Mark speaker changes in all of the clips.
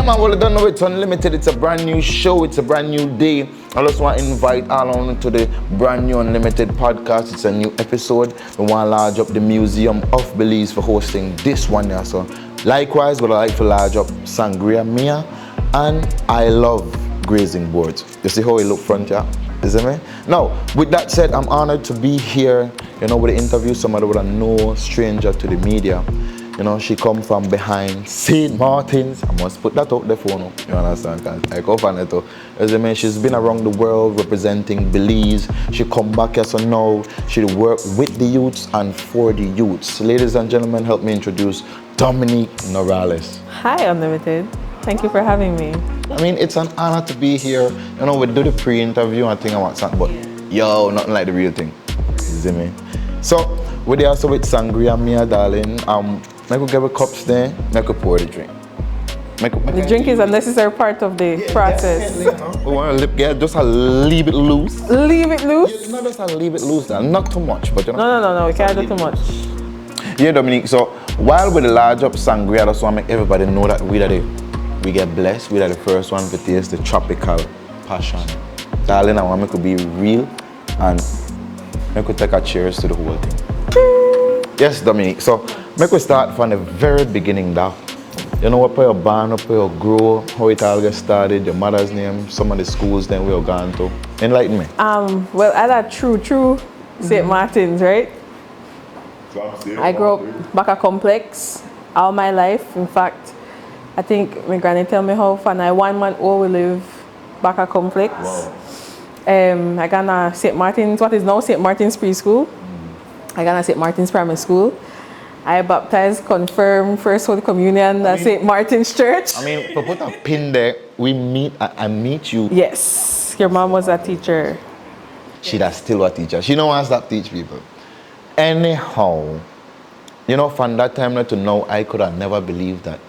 Speaker 1: man, well, I don't know, it's Unlimited. It's a brand new show. It's a brand new day. I just want to invite all on to the brand new Unlimited Podcast. It's a new episode. We want to large up the Museum of Belize for hosting this one here. So, likewise, we'd like to large up Sangria Mia, and I love grazing boards. You see how he look front here? Is it me? Now, with that said, I'm honored to be here, with the interview somebody with a no stranger to the media. She come from behind St. Martin's. I must put that out there for you. You understand? I go for it. As I mean, she's been around the world representing Belize. She come back here, so now she work with the youths and for the youths. Ladies and gentlemen, help me introduce Dominique Noralez.
Speaker 2: Hi, Unlimited. Thank you for having me.
Speaker 1: I mean, it's an honor to be here. We do the pre-interview and I think I want something, but nothing like the real thing. You see me? So, we're there also with Sangria Mia, darling. I could give a cups there, I could pour the drink.
Speaker 2: The drink is a necessary part of the process.
Speaker 1: We want to just leave it loose.
Speaker 2: Leave it loose?
Speaker 1: Not just leave it loose, not too much, but
Speaker 2: No, we can't do too much.
Speaker 1: Yeah, Dominique, so while we large up Sangria, I just want to make everybody know that we get blessed. We are the first one to taste the tropical passion. Darling, I want to be real and I could take a cheers to the whole thing. Yes, Dominique. So, make we start from the very beginning now. What your born, up where you grow, how it all get started, your mother's name, some of the schools then we are gone to. Enlighten me.
Speaker 2: Well, I had true St. Martin's, right? I grew up back a complex all my life. In fact, I think my granny tell me how when I 1 month old we live back a complex. Wow. I got a St. Martin's, what is now St. Martin's preschool. I got a St. Martin's primary school. I baptized, confirmed, first Holy Communion at St. Martin's Church.
Speaker 1: To put a pin there, I meet you.
Speaker 2: Yes, your mom was a teacher.
Speaker 1: She does still a teacher. She don't want to stop teach people. Anyhow, from that time to now, I could have never believed that.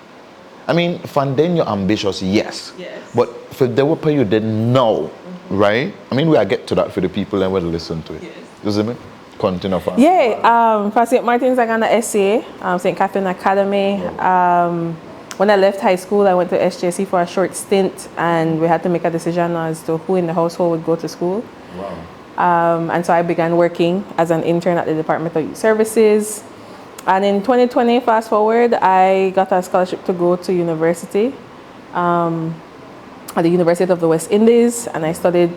Speaker 1: From then you're ambitious, yes. But for the people you didn't know, right? We will get to that for the people that will listen to it. Yes. You see me? Continue for
Speaker 2: for St. Martin's, I got an SCA, St. Catherine Academy. When I left high school, I went to SJC for a short stint, and we had to make a decision as to who in the household would go to school. Wow. And so I began working as an intern at the Department of Youth Services. And in 2020, fast forward, I got a scholarship to go to university at the University of the West Indies, and I started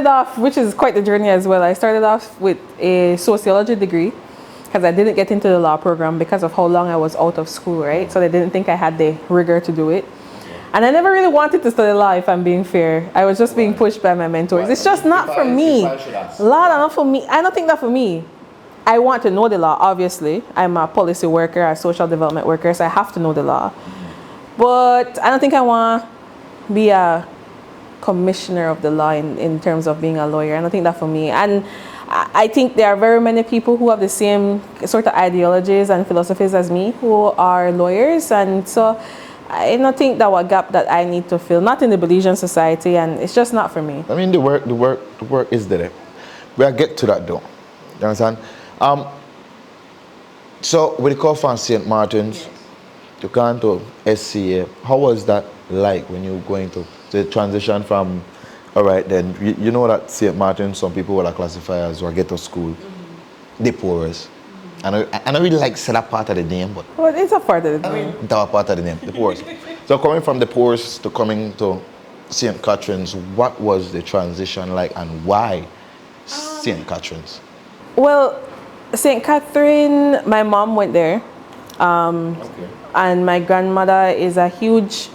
Speaker 2: off, which is quite the journey as well. I started off with a sociology degree because I didn't get into the law program because of how long I was out of school, right? So they didn't think I had the rigor to do it. And I never really wanted to study law, if I'm being fair. I was just being pushed by my mentors. It's just not for me. Law, not for me. I don't think that for me. I want to know the law, obviously. I'm a policy worker, a social development worker, so I have to know the law. But I don't think I want to be a commissioner of the law in terms of being a lawyer. I don't think that for me. And I think there are very many people who have the same sort of ideologies and philosophies as me who are lawyers. And so I don't think that what gap that I need to fill, not in the Belizean society, and it's just not for me.
Speaker 1: The work is there. We'll get to that though. You understand? So when you come from St. Martin's, you come to SCA. How was that like when you were going to the transition from, all right then, you know that St. Martin's, some people will classify as a ghetto school, the poorest. I don't really like say that part of the name, but
Speaker 2: well, it's a part of the name.
Speaker 1: That part of the name, the poorest. So coming from the poorest to coming to St. Catherine's, what was the transition like and why St. Catherine's?
Speaker 2: Well, St. Catherine, my mom went there. And my grandmother is a huge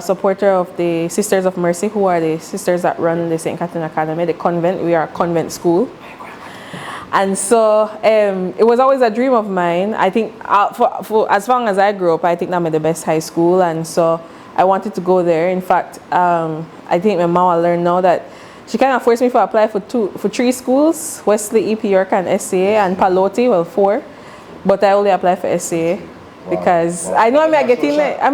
Speaker 2: supporter of the Sisters of Mercy, who are the sisters that run the St. Catherine Academy, the convent. We are a convent school. And so it was always a dream of mine. I think for as long as I grew up, I think that made the best high school. And so I wanted to go there. In fact, I think my mom learned now that she kind of forced me to apply for 3 schools, Wesley, EP York, and SCA, and Paloti, well, 4. But I only applied for SCA. Because I know I'm getting late. Let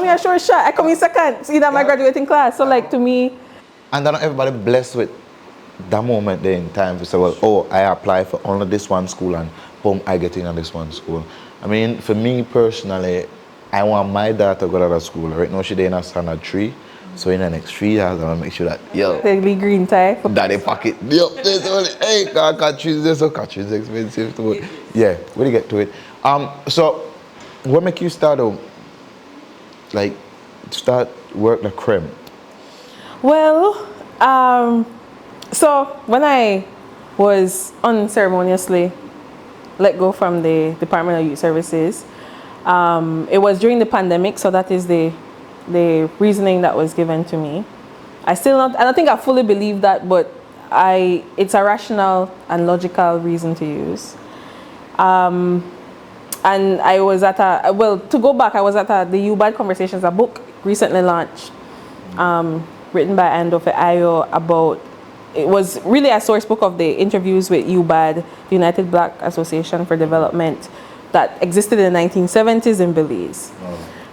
Speaker 2: me a short shot. I come in second, see that my graduating class. So like to me.
Speaker 1: And then everybody blessed with that moment there in time to say, well, I apply for only this one school and boom, I get in on this one school. For me personally, I want my daughter to go to school. Right now she's in a standard 3. So in the next 3 years, I want to make sure that, yo,
Speaker 2: The green tie.
Speaker 1: daddy pocket, yo, hey, countries, this so countries expensive too. Yeah, we'll get to it. So what make you start work the creme?
Speaker 2: Well, so when I was unceremoniously let go from the Department of Youth Services, it was during the pandemic, so that is the reasoning that was given to me. I don't think I fully believe that, but it's a rational and logical reason to use. And I was at to go back, I was at the U-Bad Conversations, a book recently launched, written by L.I.U about, it was really a source book of the interviews with U-Bad, the United Black Association for Development, that existed in the 1970s in Belize.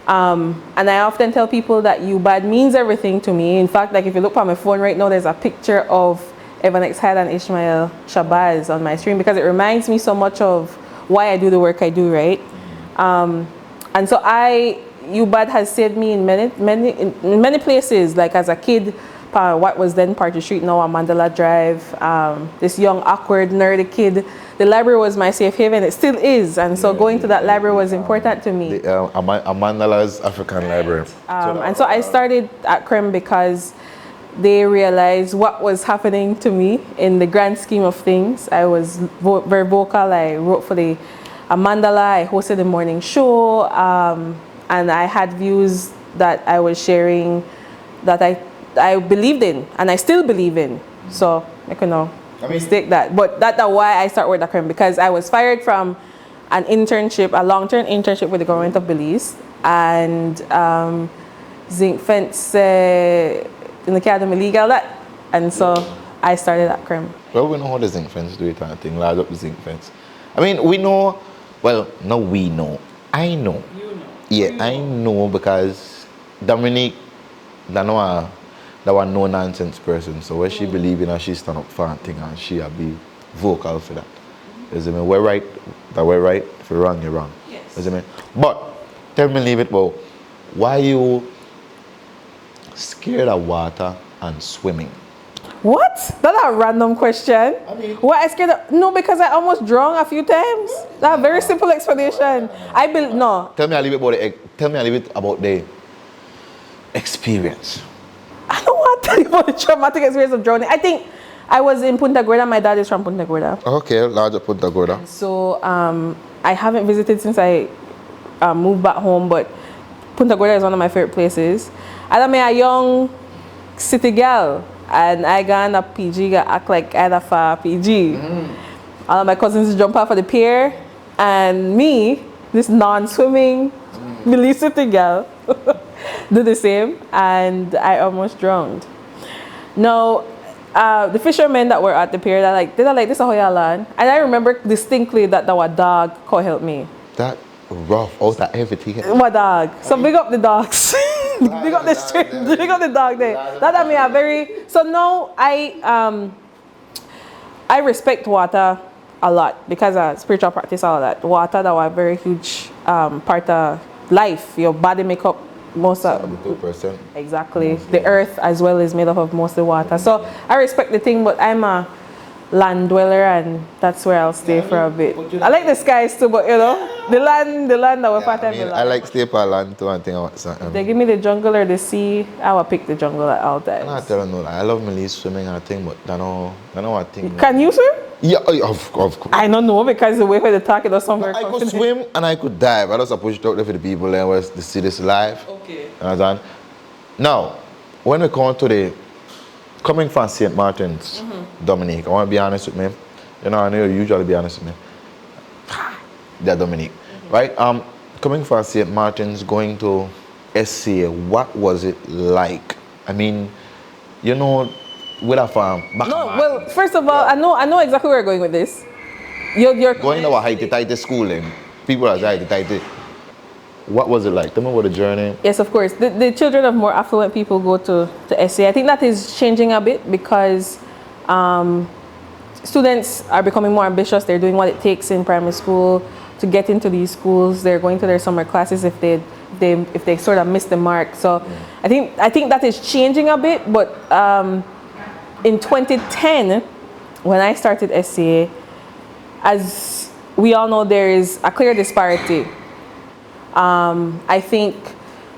Speaker 2: And I often tell people that U-Bad means everything to me. In fact, like if you look at my phone right now, there's a picture of Evan X. Hyde and Ishmael Shabazz on my screen because it reminds me so much of why I do the work I do, right? And so U-Bad has saved me in many places, like as a kid, what was then Party Street, now Amandala Drive, this young, awkward, nerdy kid. The library was my safe haven, it still is, and so going to that library was important to me.
Speaker 1: Amandala's African Library.
Speaker 2: And so I started at CREM because they realized what was happening to me in the grand scheme of things. I was very vocal, I wrote for the Amandala, I hosted the morning show, and I had views that I was sharing that I believed in, and I still believe in. So I could not mistake that. But that's why I started with the CREM, because I was fired from an internship, a long-term internship with the government of Belize, and zinc fence in the academy legal that. And so I started at CREM.
Speaker 1: Well, we know how the zinc fence do it and thing, large up the zinc fence. I mean, we know, well, no, we know. I know.
Speaker 2: You know.
Speaker 1: Yeah, I know because Dominique, that was no nonsense person. So when she believe in her, she stand up for a thing and she'll be vocal for that. You see me? We're right, that we're right. If you're wrong, you're wrong.
Speaker 2: Yes.
Speaker 1: You see me? But tell me a little bit about why you scared of water and swimming.
Speaker 2: What? That's a random question.
Speaker 1: I mean,
Speaker 2: why I scared of? No, because I almost drowned a few times. That's a very simple explanation. No.
Speaker 1: Tell me a little bit about the experience.
Speaker 2: I don't want to tell you about the traumatic experience of drowning. I think I was in Punta Gorda. My dad is from Punta Gorda.
Speaker 1: Okay, large of Punta Gorda.
Speaker 2: So I haven't visited since I moved back home, but Punta Gorda is one of my favorite places. And I'm a young city girl, and I got a PG, act like I had a PG. All of my cousins jump off of the pier, and me, this non-swimming Belize city girl, do the same, and I almost drowned. Now, the fishermen that were at the pier, they're like, this is how y'all learn. And I remember distinctly that our dog could help me.
Speaker 1: That rough out of everything.
Speaker 2: My dog. So big up the dogs. Big up the street. Big up the dog there. That I mean a very. So now I respect water a lot because of spiritual practice, all that. Water that was a very huge part of life. Your body make up most of
Speaker 1: 72%.
Speaker 2: exactly. The earth as well is made up of mostly water. So I respect the thing, but I'm a land dweller, and that's where I'll stay for a bit. I like the skies too, but you know, the land that we're part of.
Speaker 1: I like stay for land too and think about something.
Speaker 2: They give me the jungle or the sea, I will pick the jungle at all times.
Speaker 1: I tell you no, I love me swimming and thing, but I know what thing.
Speaker 2: Can you swim?
Speaker 1: Yeah, of course.
Speaker 2: I don't know because the way they talk it or somewhere.
Speaker 1: I could swim and I could dive. I just push it out there for the people there was to see this live.
Speaker 2: Okay.
Speaker 1: Understand? Now, when we come to coming from St. Martin's, Dominique, I want to be honest with me. You know, I know you usually be honest with me. They're Dominique, right? Coming from St. Martin's, going to SCA, what was it like? I mean, you know, with a farm.
Speaker 2: Well, first of all, I know exactly where you're going with this. You're
Speaker 1: going to a heighty schooling. People are heighty. What was it like? Tell me about the journey.
Speaker 2: Yes, of course. The children of more affluent people go to SCA. I think that is changing a bit because students are becoming more ambitious. They're doing what it takes in primary school to get into these schools. They're going to their summer classes if they they sort of miss the mark. So I think that is changing a bit. But in 2010, when I started SCA, as we all know, there is a clear disparity. I think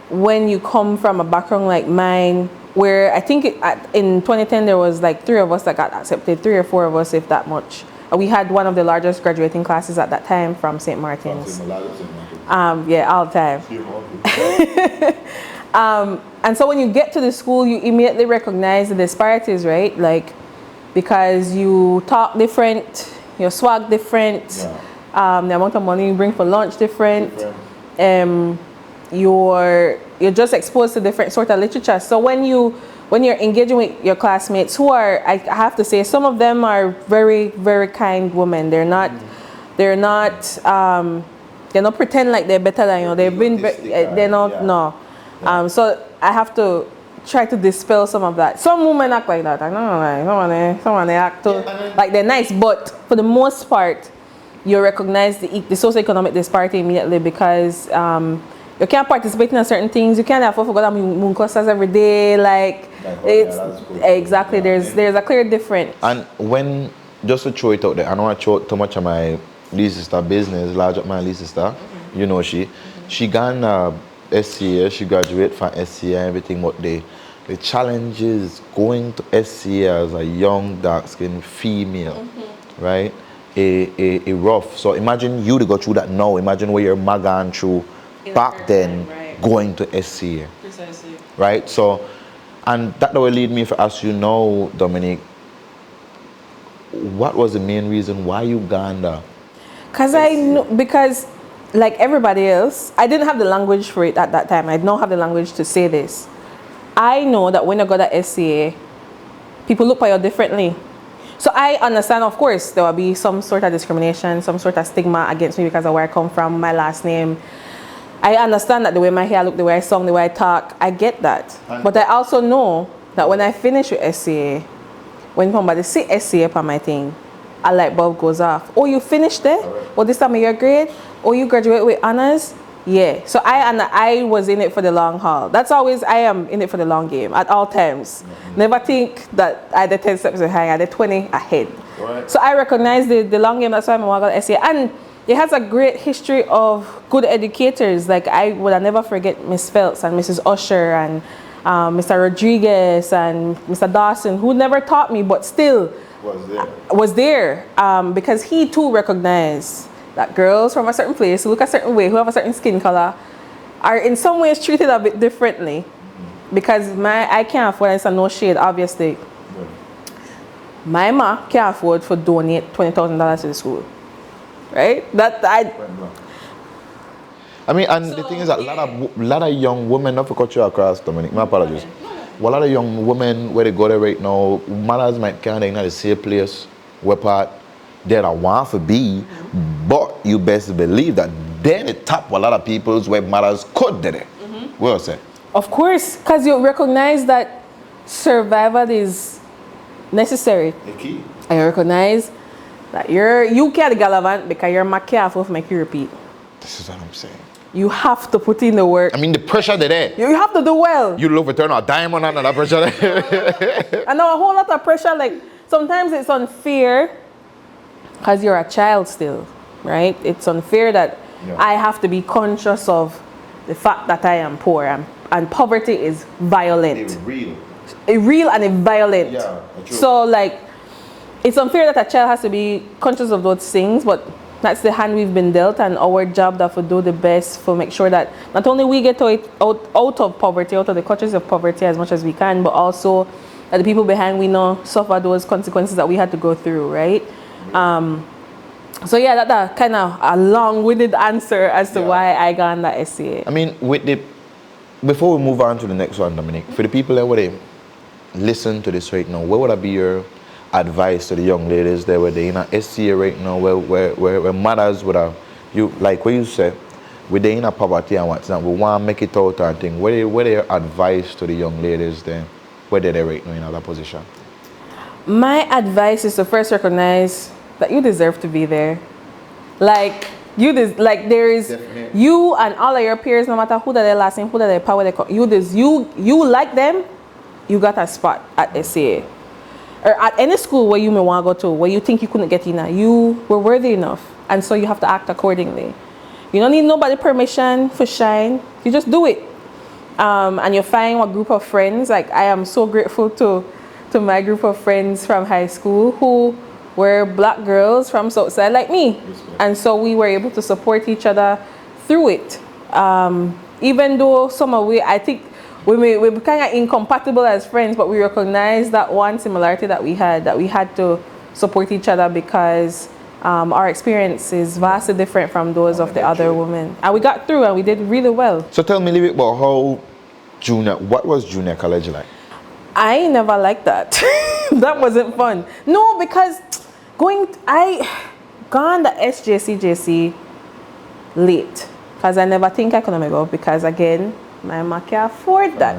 Speaker 2: when you come from a background like mine, where I think in 2010 there was like 3 of us that got accepted, 3 or 4 of us, if that much. We had one of the largest graduating classes at that time from St. Martin's. Yeah, all the time. And so when you get to the school, you immediately recognize the disparities, right? Like, because you talk different, your swag different, the amount of money you bring for lunch different. You're just exposed to different sort of literature. So when you're engaging with your classmates, who are, I have to say, some of them are very, very kind women. They're not pretend like they're better than you. They're not, no. So I have to try to dispel some of that. Some women act like that. I know, someone they act like they're nice, but for the most part, you recognize the socio-economic disparity immediately, because you can't participate in certain things. You can't afford to go to moon classes every day. Like it's exactly, there's a clear difference.
Speaker 1: And when, just to throw it out there, I don't want to throw too much of my little sister business, large up my little sister. You know, she gone SCA, she graduated from SCA and everything, but the challenges going to SCA as a young dark-skinned female, right? A rough. So imagine you to go through that now. Imagine what your mother gone through back then, going to SCA.
Speaker 2: Precisely.
Speaker 1: Right? So, and that will lead me to ask you now, Dominique, what was the main reason why you gone there?
Speaker 2: Because like everybody else, I didn't have the language for it at that time. I don't have the language to say this. I know that when I got at SCA, people look at you differently. So I understand, of course, there will be some sort of discrimination, some sort of stigma against me because of where I come from, my last name. I understand that the way my hair look, the way I sing, the way I talk, I get that. But I also know that when I finish with SCA, when somebody see SCA upon my thing, a light bulb goes off. Oh, you finished there? Oh, this time of your grade? Oh, you graduate with honors? Yeah. So I was in it for the long haul. That's always, I am in it for the long game at all times. Never think that I did 10 steps behind, I did 20 ahead. Right. So I recognize the long game. That's why I'm going to SCA. And it has a great history of good educators. Like I would never forget Miss Phelps and Mrs. Usher and Mr. Rodriguez and Mr. Dawson, who never taught me, but still was there because he too recognized that girls from a certain place who look a certain way, who have a certain skin color, are in some ways treated a bit differently. Because I can't afford, it's a no shade, obviously. My ma can't afford to donate $20,000 to the school. Right?
Speaker 1: I mean, and so, the thing is that a lot of young women, not to cut you across, Dominique, my apologies. A lot of young women where they go there right now, mothers might can't in the same place where part they don't want to be, but you best believe that they're the top a lot of people's where mothers could do it. What you say?
Speaker 2: Of course, because you recognize that survival is necessary.
Speaker 1: The key.
Speaker 2: And you recognize that you can't gallivant because you're not careful to make you repeat.
Speaker 1: This is what I'm saying.
Speaker 2: You have to put in the work.
Speaker 1: I mean, the pressure there.
Speaker 2: You have to do well.
Speaker 1: You love to turn a diamond on that pressure there.
Speaker 2: I know a whole lot of pressure. Like sometimes it's unfair because you're a child still, right? It's unfair that I have to be conscious of the fact that I am poor and poverty is violent.
Speaker 1: It's real.
Speaker 2: It's real and it's violent.
Speaker 1: Yeah, true.
Speaker 2: So like, it's unfair that a child has to be conscious of those things, but that's the hand we've been dealt, and our job that we do the best for make sure that not only we get out of poverty, out of the clutches of poverty as much as we can, but also that the people behind we know suffer those consequences that we had to go through, right? So yeah, that's kind of a long-winded answer as to why I got on that SCA.
Speaker 1: I mean, before we move on to the next one, Dominique, for the people that would listen to this right now, what would be your advice to the young ladies there where they in a SCA right now, where mothers would have, you like what you said, with they in a poverty and what's not, we want to make it out and thing. What are your advice to the young ladies there, where they're right now in that position?
Speaker 2: My advice is to first recognize that you deserve to be there. Like, You this like there is
Speaker 1: Definitely.
Speaker 2: you and all of your peers, no matter who that they last name, who that they power, you like them, you got a spot at SCA. Or at any school where you may want to go to, where you think you couldn't get in, you were worthy enough. And so you have to act accordingly. You don't need nobody permission for shine. You just do it. And you find a group of friends. Like, I am so grateful to my group of friends from high school who were black girls from Southside like me. And so we were able to support each other through it. Even though some of I think we're kind of incompatible as friends, but we recognize that one similarity that we had to support each other because our experience is vastly different from those of the other women. And we got through and we did really well.
Speaker 1: So tell me a little bit about what was junior college like?
Speaker 2: I never liked that. That wasn't fun. No, because I gone the SJC late because I never think I could make go because again, my mom can't afford that.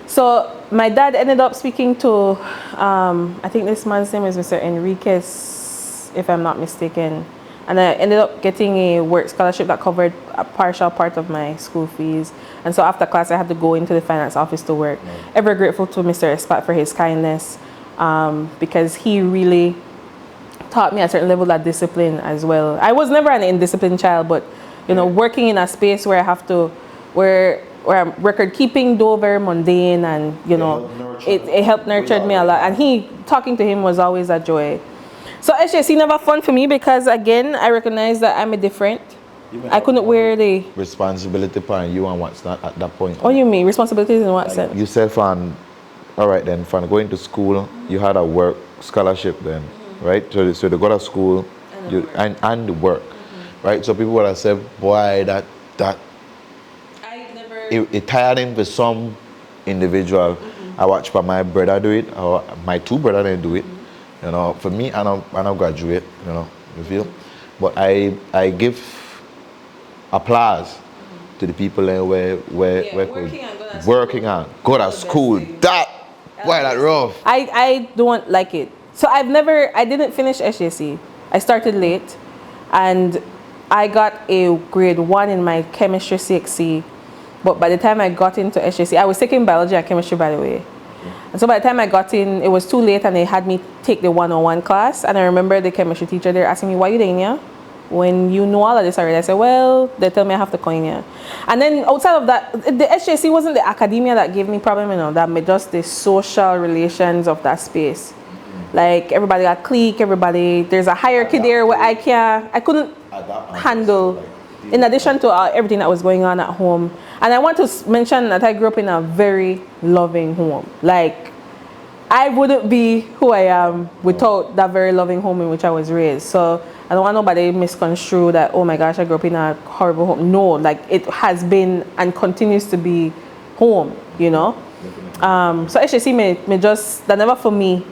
Speaker 2: So my dad ended up speaking to, I think this man's name is Mr. Enriquez, if I'm not mistaken. And I ended up getting a work scholarship that covered a partial part of my school fees. And so after class, I had to go into the finance office to work. Ever grateful to Mr. Espat for his kindness because he really taught me a certain level of discipline as well. I was never an indisciplined child, but working in a space where I have to, where I'm record keeping, though very mundane, and it helped nurture me a lot. And talking to him was always a joy. So HSC never fun for me because again, I recognize that I'm a different. I couldn't wear the
Speaker 1: responsibility part you and what's not at that point.
Speaker 2: What do you mean? Responsibilities in what sense?
Speaker 1: You said all right then, from going to school, you had a work scholarship then, right? So to go to school and the work, right? So people would have said, boy, that it tired him for some individual. I watched my brother do it, or my two brothers didn't do it. For me, I don't graduate, you feel? But I give applause to the people there where working on, go to school. That rough.
Speaker 2: I don't like it. So I didn't finish SJC. I started late and I got a grade 1 in my chemistry CXC. But by the time I got into SJC, I was taking biology and chemistry, by the way. And so by the time I got in, it was too late and they had me take the 101 class. And I remember the chemistry teacher there asking me, why are you doing here? When you know all of this already. I said, well, they tell me I have to come in here. And then outside of that, the SJC wasn't the academia that gave me problem, that made just the social relations of that space. Like everybody got clique, there's a hierarchy there where I couldn't handle, in addition to everything that was going on at home. And I want to mention that I grew up in a very loving home. Like, I wouldn't be who I am without that very loving home in which I was raised. So I don't want nobody to misconstrue that, oh my gosh, I grew up in a horrible home. No, like it has been and continues to be home, So HSC may just, that never for me.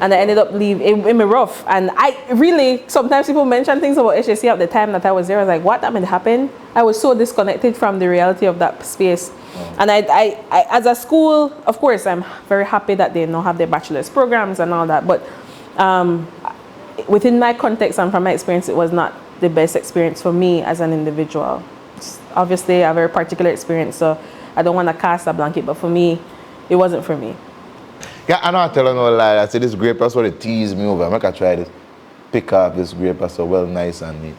Speaker 2: And I ended up leaving it me rough. And I really, sometimes people mention things about HSC at the time that I was there. I was like, what that meant happen? I was so disconnected from the reality of that space. And I as a school, of course, I'm very happy that they now have their bachelor's programs and all that. But within my context and from my experience, it was not the best experience for me as an individual. It's obviously a very particular experience, so I don't want to cast a blanket, but for me, it wasn't for me.
Speaker 1: Yeah, I know I tell you no lie. I say this grape, that's what it teased me over. I'm going to try this. Pick up this grape, that's so well nice and neat.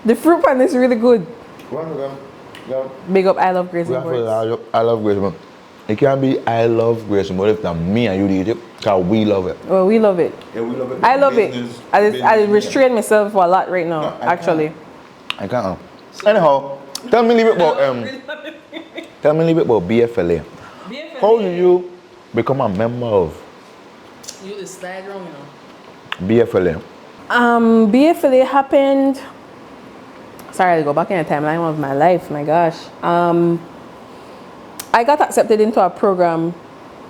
Speaker 2: The fruit pan is really good.
Speaker 1: Go.
Speaker 2: Big up, I love Grace and
Speaker 1: I love Grace. It can't be I love Grace, but if it's me and you eat it, because we love it.
Speaker 2: Well, we love it.
Speaker 1: Yeah, we love it.
Speaker 2: I love it. I restrain myself for a lot right now, actually.
Speaker 1: I can't. Anyhow, tell me a little bit about BFLA. How did you become a member of BFLA?
Speaker 2: BFLA happened. Sorry, to go back in the timeline of my life. My gosh, I got accepted into a program.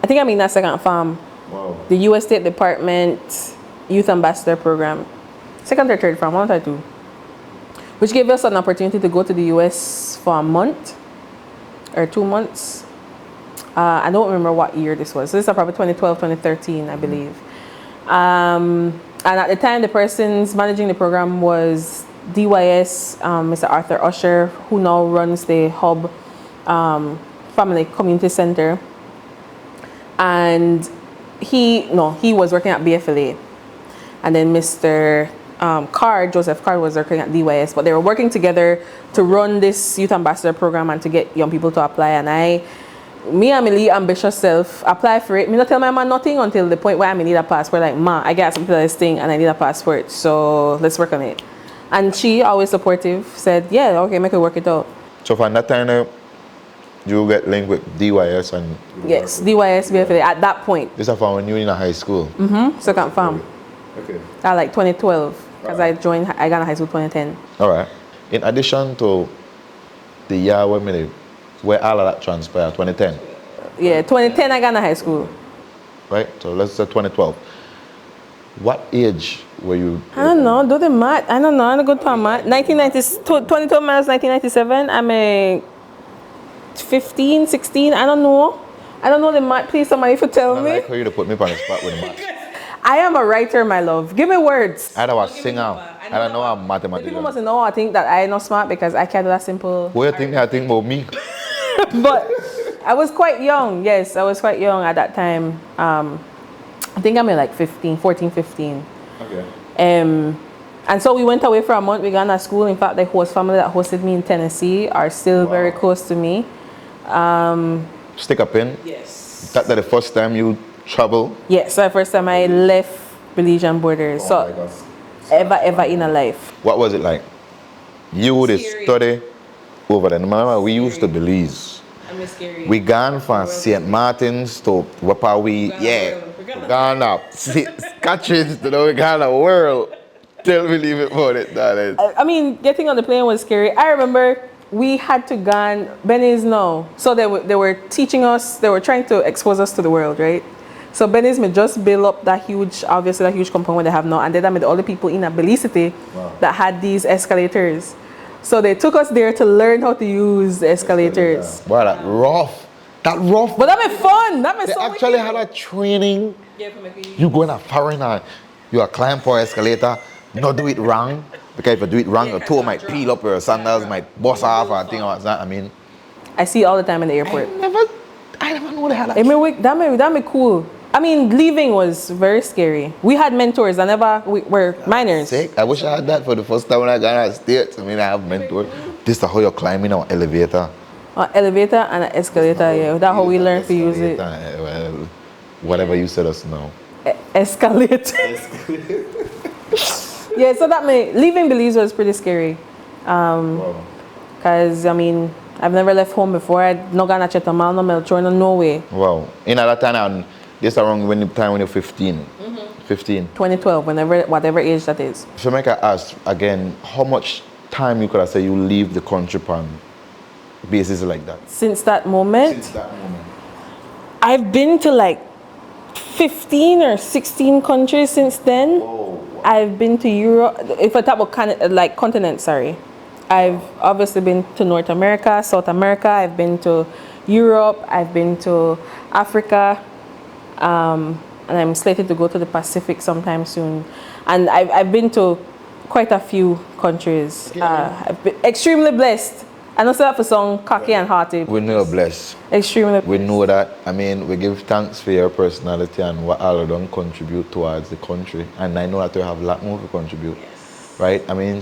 Speaker 2: I think I'm in that second farm.
Speaker 1: Wow.
Speaker 2: The U.S. State Department Youth Ambassador Program. Second or third farm, 1 or 2. Which gave us an opportunity to go to the U.S. for a month or 2 months. I don't remember what year this was. So this is probably 2012, 2013, I believe. And at the time, the persons managing the program was DYS, Mr. Arthur Usher, who now runs the Hub Family Community Center. And he was working at BFLA. And then Mr. Joseph Card was working at DYS, but they were working together to run this youth ambassador program and to get young people to apply. And me and my little ambitious self apply for it. Me not tell my man nothing until the point where I need a passport. Like, ma, I got something to this thing and I need a passport, so let's work on it. And she, always supportive, said, yeah, okay, make it work it out.
Speaker 1: So from that time, you get linked with DYS and...
Speaker 2: Yes, DYS, BFLA, at that point.
Speaker 1: This is from when you were in high school?
Speaker 2: Second farm.
Speaker 1: Okay.
Speaker 2: At like 2012, because I got in high school 2010.
Speaker 1: All right. In addition to the year where all of that transpired, 2010.
Speaker 2: Yeah, 2010 I got in high school.
Speaker 1: Right? So let's say 2012. What age were you?
Speaker 2: I don't know, do the math. I don't know, I'm good for math. 2012 minus 1997, I'm a 15, 16, I don't know. I don't know the math, please somebody for tell me.
Speaker 1: I like for you to put me on the spot with the math.
Speaker 2: I am a writer, my love. Give me words.
Speaker 1: I don't want to sing out. I don't know how mathematics.
Speaker 2: People must know I think that I'm not smart because I can't do that simple.
Speaker 1: What do you think I think about me?
Speaker 2: But I was quite young. Yes, I was quite young at that time. I think I'm like 14, 15.
Speaker 1: Okay.
Speaker 2: And so we went away for a month. We got to school. In fact, the host family that hosted me in Tennessee are still very close to me.
Speaker 1: Stick a pin?
Speaker 2: Yes.
Speaker 1: That the first time you travel?
Speaker 2: Yes, so the first time I left Belizean borders. So ever in a life.
Speaker 1: What was it like? You would study over there. Remember, we used to Belize.
Speaker 2: Scary.
Speaker 1: We gone from St. Martin's to what are we? Gone up. Scotches to the Ghana world. Tell me a little bit about it, darling.
Speaker 2: I mean, getting on the plane was scary. I remember we had to go Belize now. So they were teaching us, they were trying to expose us to the world, right? So Belize may just build up that huge compound they have now, and then I met all the people in Belize City that had these escalators. So they took us there to learn how to use the escalators.
Speaker 1: Wow, that rough.
Speaker 2: But that made fun. That made
Speaker 1: they
Speaker 2: so
Speaker 1: actually had a training. You go in a foreigner, you are climb for escalator, not do it wrong. Because if you do it wrong, your toe might peel up or your sandals might bust off or thing like that. I mean,
Speaker 2: I see it all the time in the airport.
Speaker 1: I never know they had that.
Speaker 2: That made cool. I mean, leaving was very scary. We had mentors. We were minors.
Speaker 1: Sick. I wish I had that for the first time when I got out of States. I mean, I have mentors. This is how you're climbing an elevator.
Speaker 2: An elevator and an escalator, yeah. That's how we learned to use it.
Speaker 1: Well, whatever you said us now.
Speaker 2: Escalator. Yeah, so leaving Belize was pretty scary. Because, I mean, I've never left home before. I'd not gone to Chetamal, no Melchor, no way.
Speaker 1: Wow. In that time, this around when you're 15. 15.
Speaker 2: 2012, whatever age that is.
Speaker 1: So make I ask again, how much time you could have said you leave the country on basis like that?
Speaker 2: Since that moment? I've been to like 15 or 16 countries since then.
Speaker 1: Oh, wow.
Speaker 2: I've been to Europe, if I talk about continent, sorry. I've obviously been to North America, South America, I've been to Europe, I've been to Africa, and I'm slated to go to the Pacific sometime soon. And I've been to quite a few countries. I've been extremely blessed. I know that for song, cocky and hearty.
Speaker 1: We know you're blessed.
Speaker 2: Extremely blessed.
Speaker 1: We know that. I mean, we give thanks for your personality and what all of them contribute towards the country. And I know that you have a lot more to contribute.
Speaker 2: Yes.
Speaker 1: Right? I mean,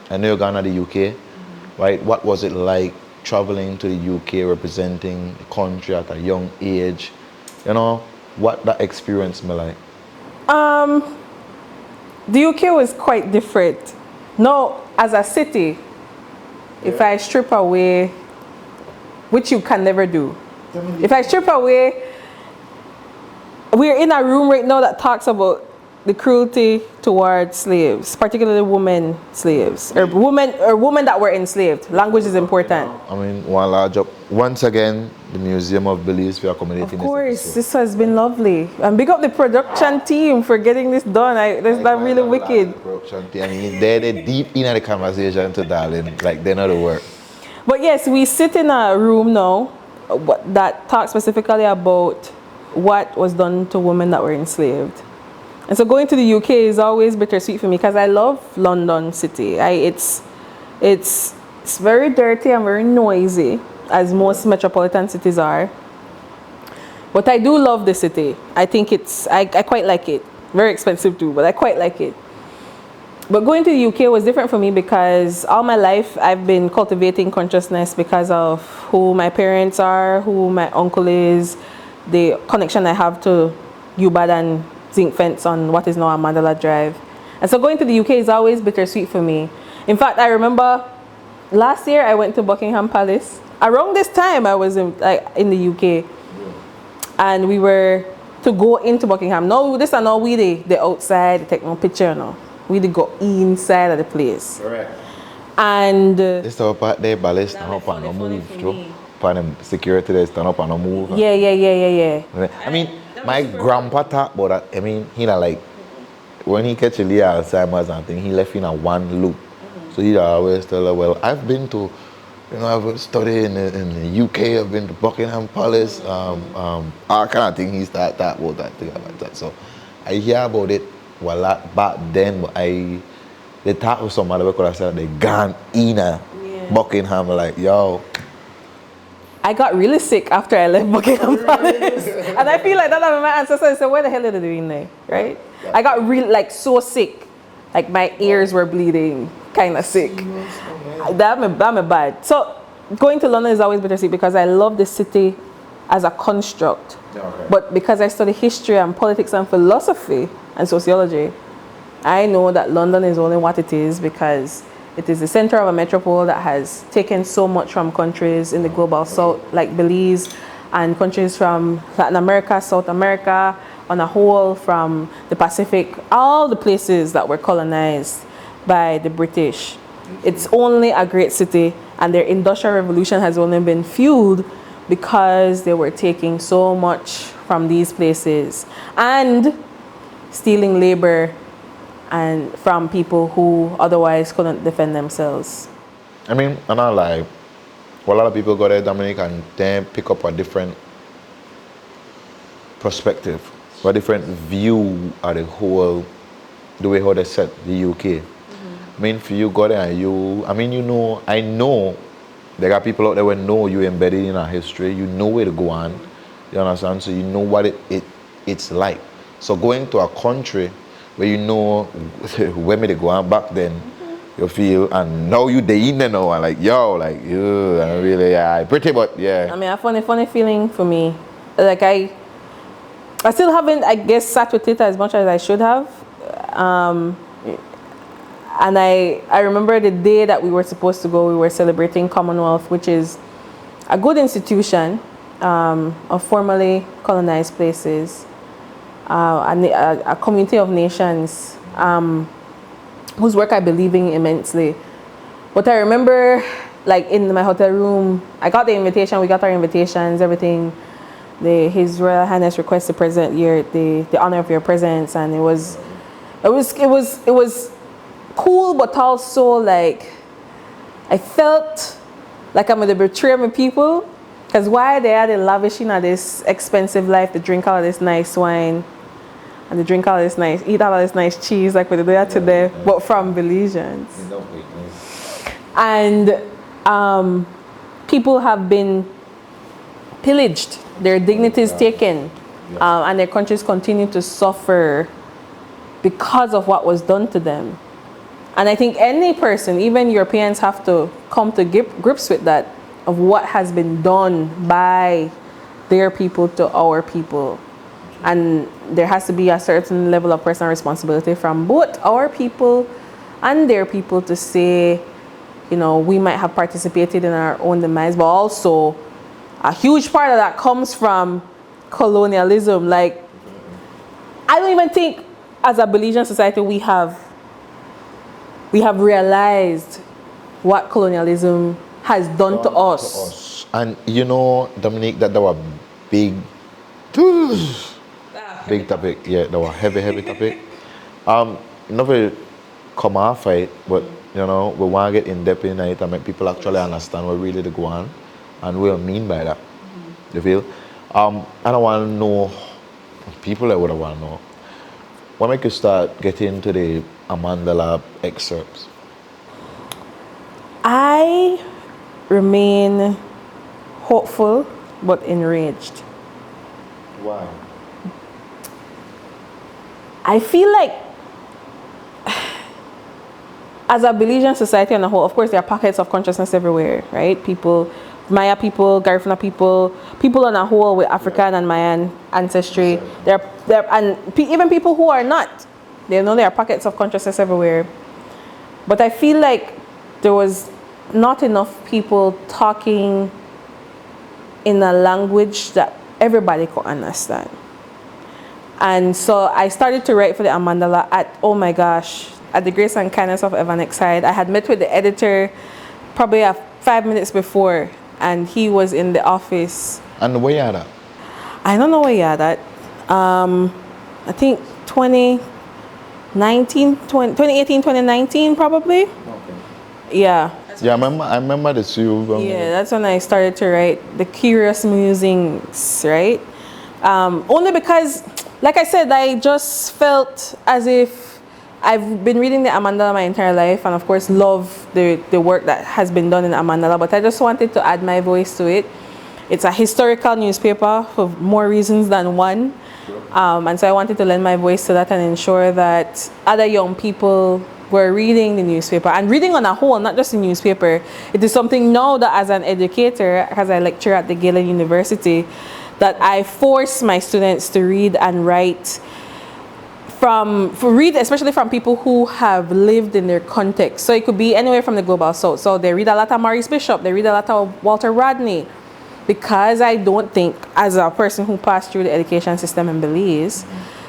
Speaker 1: I know you're gone to the UK, right? What was it like traveling to the UK, representing the country at a young age? You know, what that experience me like?
Speaker 2: The UK was quite different. No, as a city, if I strip away, which you can never do. If I strip away, we're in a room right now that talks about the cruelty towards slaves, particularly women slaves, or women that were enslaved. Language is important.
Speaker 1: I mean, one large up. Once again, the Museum of Belize for accommodating
Speaker 2: Of course,
Speaker 1: this
Speaker 2: this has been lovely. And big up the production team for getting this done. That's not really wicked.
Speaker 1: I mean, they're deep in the conversation to darling, like they know the work.
Speaker 2: But yes, we sit in a room now that talks specifically about what was done to women that were enslaved. And so going to the UK is always bittersweet for me because I love London City. It's very dirty and very noisy, as most metropolitan cities are. But I do love the city. I think I quite like it. Very expensive too, but I quite like it. But going to the UK was different for me because all my life I've been cultivating consciousness because of who my parents are, who my uncle is, the connection I have to UBAD and Zinc Fence on what is now Amandala Drive. And so going to the UK is always bittersweet for me. In fact, I remember last year I went to Buckingham Palace. Around this time I was in the UK. And we were to go into Buckingham. No, this is not we the outside, take no picture, no. We did go inside of the place.
Speaker 1: Correct.
Speaker 2: And
Speaker 1: this is part there, ballet stand up and no move, true. Part of security they stand up and no move.
Speaker 2: Yeah.
Speaker 1: I mean, my grandpa talk about that. I mean, he like when he catch Alzheimer's and thing, he left in a one loop. So he always tell her, well, I've been to, I've studied in the UK. I've been to Buckingham Palace. I kind of think he start that about that thing like that. So I hear about it a lot back then, but they talk with somebody because I said they gone in Buckingham like, yo.
Speaker 2: I got really sick after I left Buckingham Palace. And I feel like that of my ancestors said, where the hell are they doing there, right? Yeah. I got really so sick. Like my ears were bleeding, kind of sick. That me bad. So going to London is always bittersweet because I love the city as a construct. Okay. But because I study history and politics and philosophy and sociology, I know that London is only what it is because it is the center of a metropole that has taken so much from countries in the global south, like Belize, and countries from Latin America, South America, on a whole, from the Pacific, all the places that were colonized by the British. It's only a great city, and their industrial revolution has only been fueled because they were taking so much from these places and stealing labor and from people who otherwise couldn't defend themselves.
Speaker 1: I mean, I'm not like, well, a lot of people go there, Dominique, and then pick up a different perspective, a different view of the whole, the way how they set the UK. I mean, for you go there and I know there are people out there who know you embedded in our history, you know where to go on, you understand? So you know what it's like. So going to a country where you know where me to go on back then, you feel, and now you they in there now, and like, yo, like, you, and really, yeah, pretty, but yeah.
Speaker 2: I mean, a funny feeling for me. Like, I still haven't, I guess, sat with it as much as I should have. And I remember the day that we were supposed to go, we were celebrating Commonwealth, which is a good institution of formerly colonized places, a community of nations whose work I believe in immensely. But I remember, like, in my hotel room, I got the invitation, we got our invitations, everything. His Royal Highness requests to present the honor of your presence, and it was cool, but also like I felt like I'm going to betray my people, because why they are they lavishing at this expensive life, to drink all of this nice wine and to drink all of this nice, eat all of this nice cheese like we do that today, but from Belizeans. And people have been pillaged, their dignities taken, and their countries continue to suffer because of what was done to them. And I think any person, even Europeans, have to come to grips with that, of what has been done by their people to our people. And there has to be a certain level of personal responsibility from both our people and their people to say, we might have participated in our own demise, but also a huge part of that comes from colonialism. Like, I don't even think as a Belizean society we have realized what colonialism has done to us. And
Speaker 1: Dominique, that were big topic. Yeah, that were heavy topic. Not very come off it, but we want to get in depth in it and make people actually understand what really to go on and what I mean by that. You feel? I don't want to know, people that would want to know, What make you start getting into the Amandala excerpts?
Speaker 2: I remain hopeful but enraged.
Speaker 1: Why?
Speaker 2: I feel like as a Belizean society on a whole, of course, there are pockets of consciousness everywhere, right? People, Maya people, Garifuna people, people on a whole with African and Mayan ancestry. Even people who are not, they know there are pockets of consciousness everywhere. But I feel like there was not enough people talking in a language that everybody could understand. And so I started to write for the Amandala at, oh my gosh, at the grace and kindness of Evanek side. I had met with the editor probably 5 minutes before, and he was in the office.
Speaker 1: And where you at?
Speaker 2: I don't know where you at. I think 2018, 2019 probably.
Speaker 1: Okay.
Speaker 2: Yeah.
Speaker 1: Yeah, I remember the series.
Speaker 2: Yeah, that's when I started to write the Curious Musings, right? Only because, like I said, I just felt as if I've been reading the Amandala my entire life, and of course love the work that has been done in Amandala, but I just wanted to add my voice to it. It's a historical newspaper for more reasons than one. Sure. And so I wanted to lend my voice to that and ensure that other young people were reading the newspaper and reading on a whole, not just the newspaper. It is something now that as an educator, as I lecture at the Galen University, that I force my students to read and write especially from people who have lived in their context. So it could be anywhere from the global south. So they read a lot of Maurice Bishop, they read a lot of Walter Rodney, because I don't think, as a person who passed through the education system in Belize,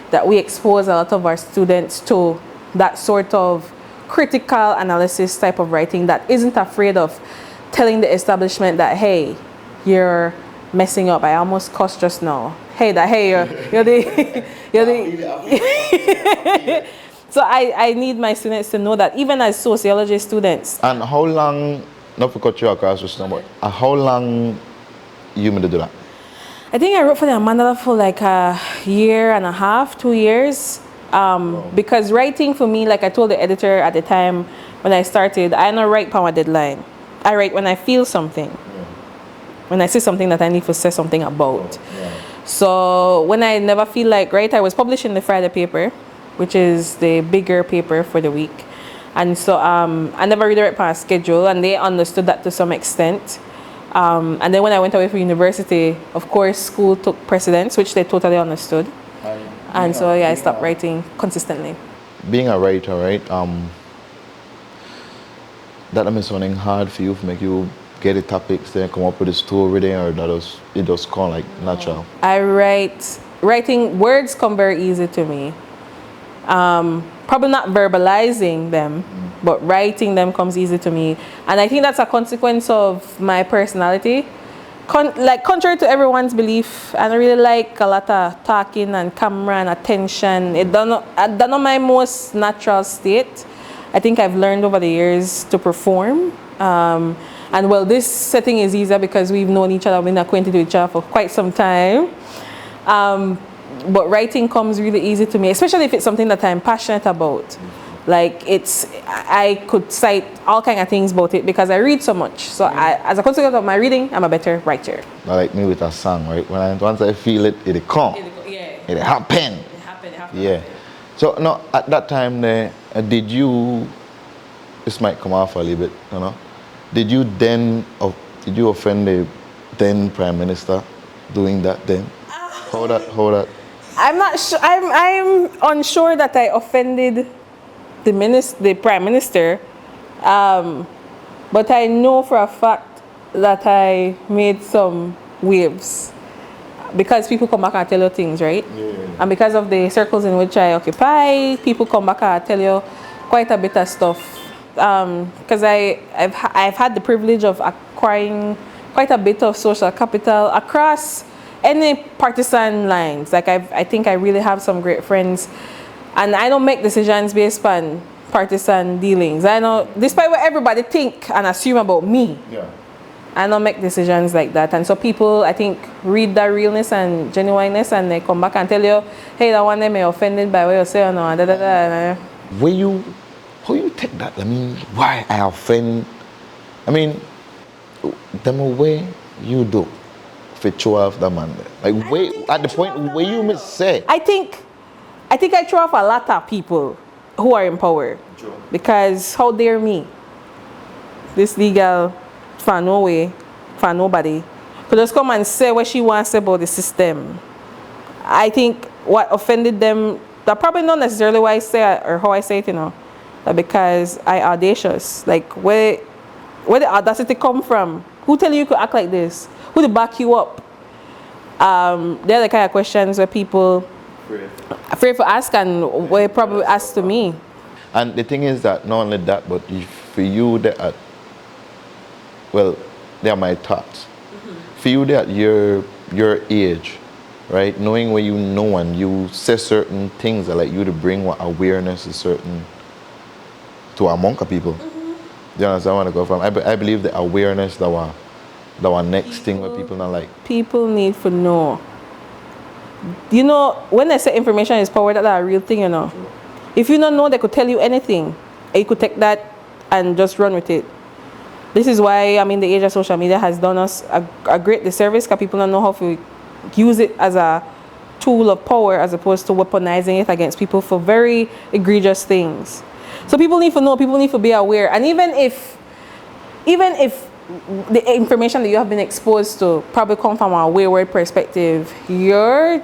Speaker 2: that we expose a lot of our students to that sort of critical analysis type of writing that isn't afraid of telling the establishment that, hey, you're messing up. I almost cussed just now. You're the So I need my students to know that, even as sociology students.
Speaker 1: And how long, not to cut you across just now, but how long you made to do that?
Speaker 2: I think I wrote for the Amandala for like a year and a half, 2 years. Because writing for me, like I told the editor at the time when I started, I don't write per my deadline. I write when I feel something. Yeah. When I see something that I need to say something about. Yeah. So when I never feel like, right, I was publishing the Friday paper, which is the bigger paper for the week. And so I never really write per a schedule, and they understood that to some extent. And then when I went away for university, of course, school took precedence, which they totally understood. And so I stopped writing consistently. Being
Speaker 1: a writer, right? That must something hard for you to make you get the topics there, come up with a story there, or it just come like natural?
Speaker 2: Writing words come very easy to me. Probably not verbalizing them, but writing them comes easy to me. And I think that's a consequence of my personality. Contrary to everyone's belief, I don't really like a lot of talking and camera and attention. That's not my most natural state. I think I've learned over the years to perform. And well, this setting is easier because we've known each other, we've been acquainted with each other for quite some time. But writing comes really easy to me, especially if it's something that I'm passionate about. Like I could cite all kinds of things about it because I read so much. So as a consequence of my reading, I'm a better writer.
Speaker 1: Like me with a song, right? Once I feel it, it'll come. It happen. Yeah. So no, at that time there, did you? This might come off a little bit, you know. Did you offend the then Prime Minister doing that then? Hold that.
Speaker 2: I'm not sure. I'm unsure that I offended the Prime Minister, but I know for a fact that I made some waves because people come back and tell you things, right? Yeah. And because of the circles in which I occupy, people come back and tell you quite a bit of stuff. Because I've had the privilege of acquiring quite a bit of social capital across any partisan lines. Like I think I really have some great friends, and I don't make decisions based on partisan dealings. I know, despite what everybody think and assume about me. Yeah. I don't make decisions like that. And so people, I think, read that realness and genuineness and they come back and tell you, hey, that one they may offended by what you say or no, da da da.
Speaker 1: How you take that? I mean, why I offend? I mean, them way you do for show off the man. Like, way at the point where you miss say.
Speaker 2: I think I throw off a lot of people who are in power. Sure. Because how dare me, this legal for no way, for nobody, could just come and say what she wants about the system. I think what offended them, that probably not necessarily why I say it or how I say it, you know, that because I audacious. Like where the audacity come from? Who tell you could act like this? Who to back you up? They're the kind of questions where people afraid to ask and were probably asked to me.
Speaker 1: And the thing is that not only that, but for you that, well, they are my thoughts. For you that your age, right, knowing where you know and you say certain things that like you to bring what awareness is certain to among people. You understand where I go from? I believe the awareness that our next thing where people not like.
Speaker 2: People need to know. You know, when they say information is power, that's a real thing, you know. If you don't know, they could tell you anything. And you could take that and just run with it. This is why, I mean, the age of social media has done us a great disservice because people don't know how to use it as a tool of power as opposed to weaponizing it against people for very egregious things. So people need to know, people need to be aware. And even if the information that you have been exposed to probably come from a wayward perspective, your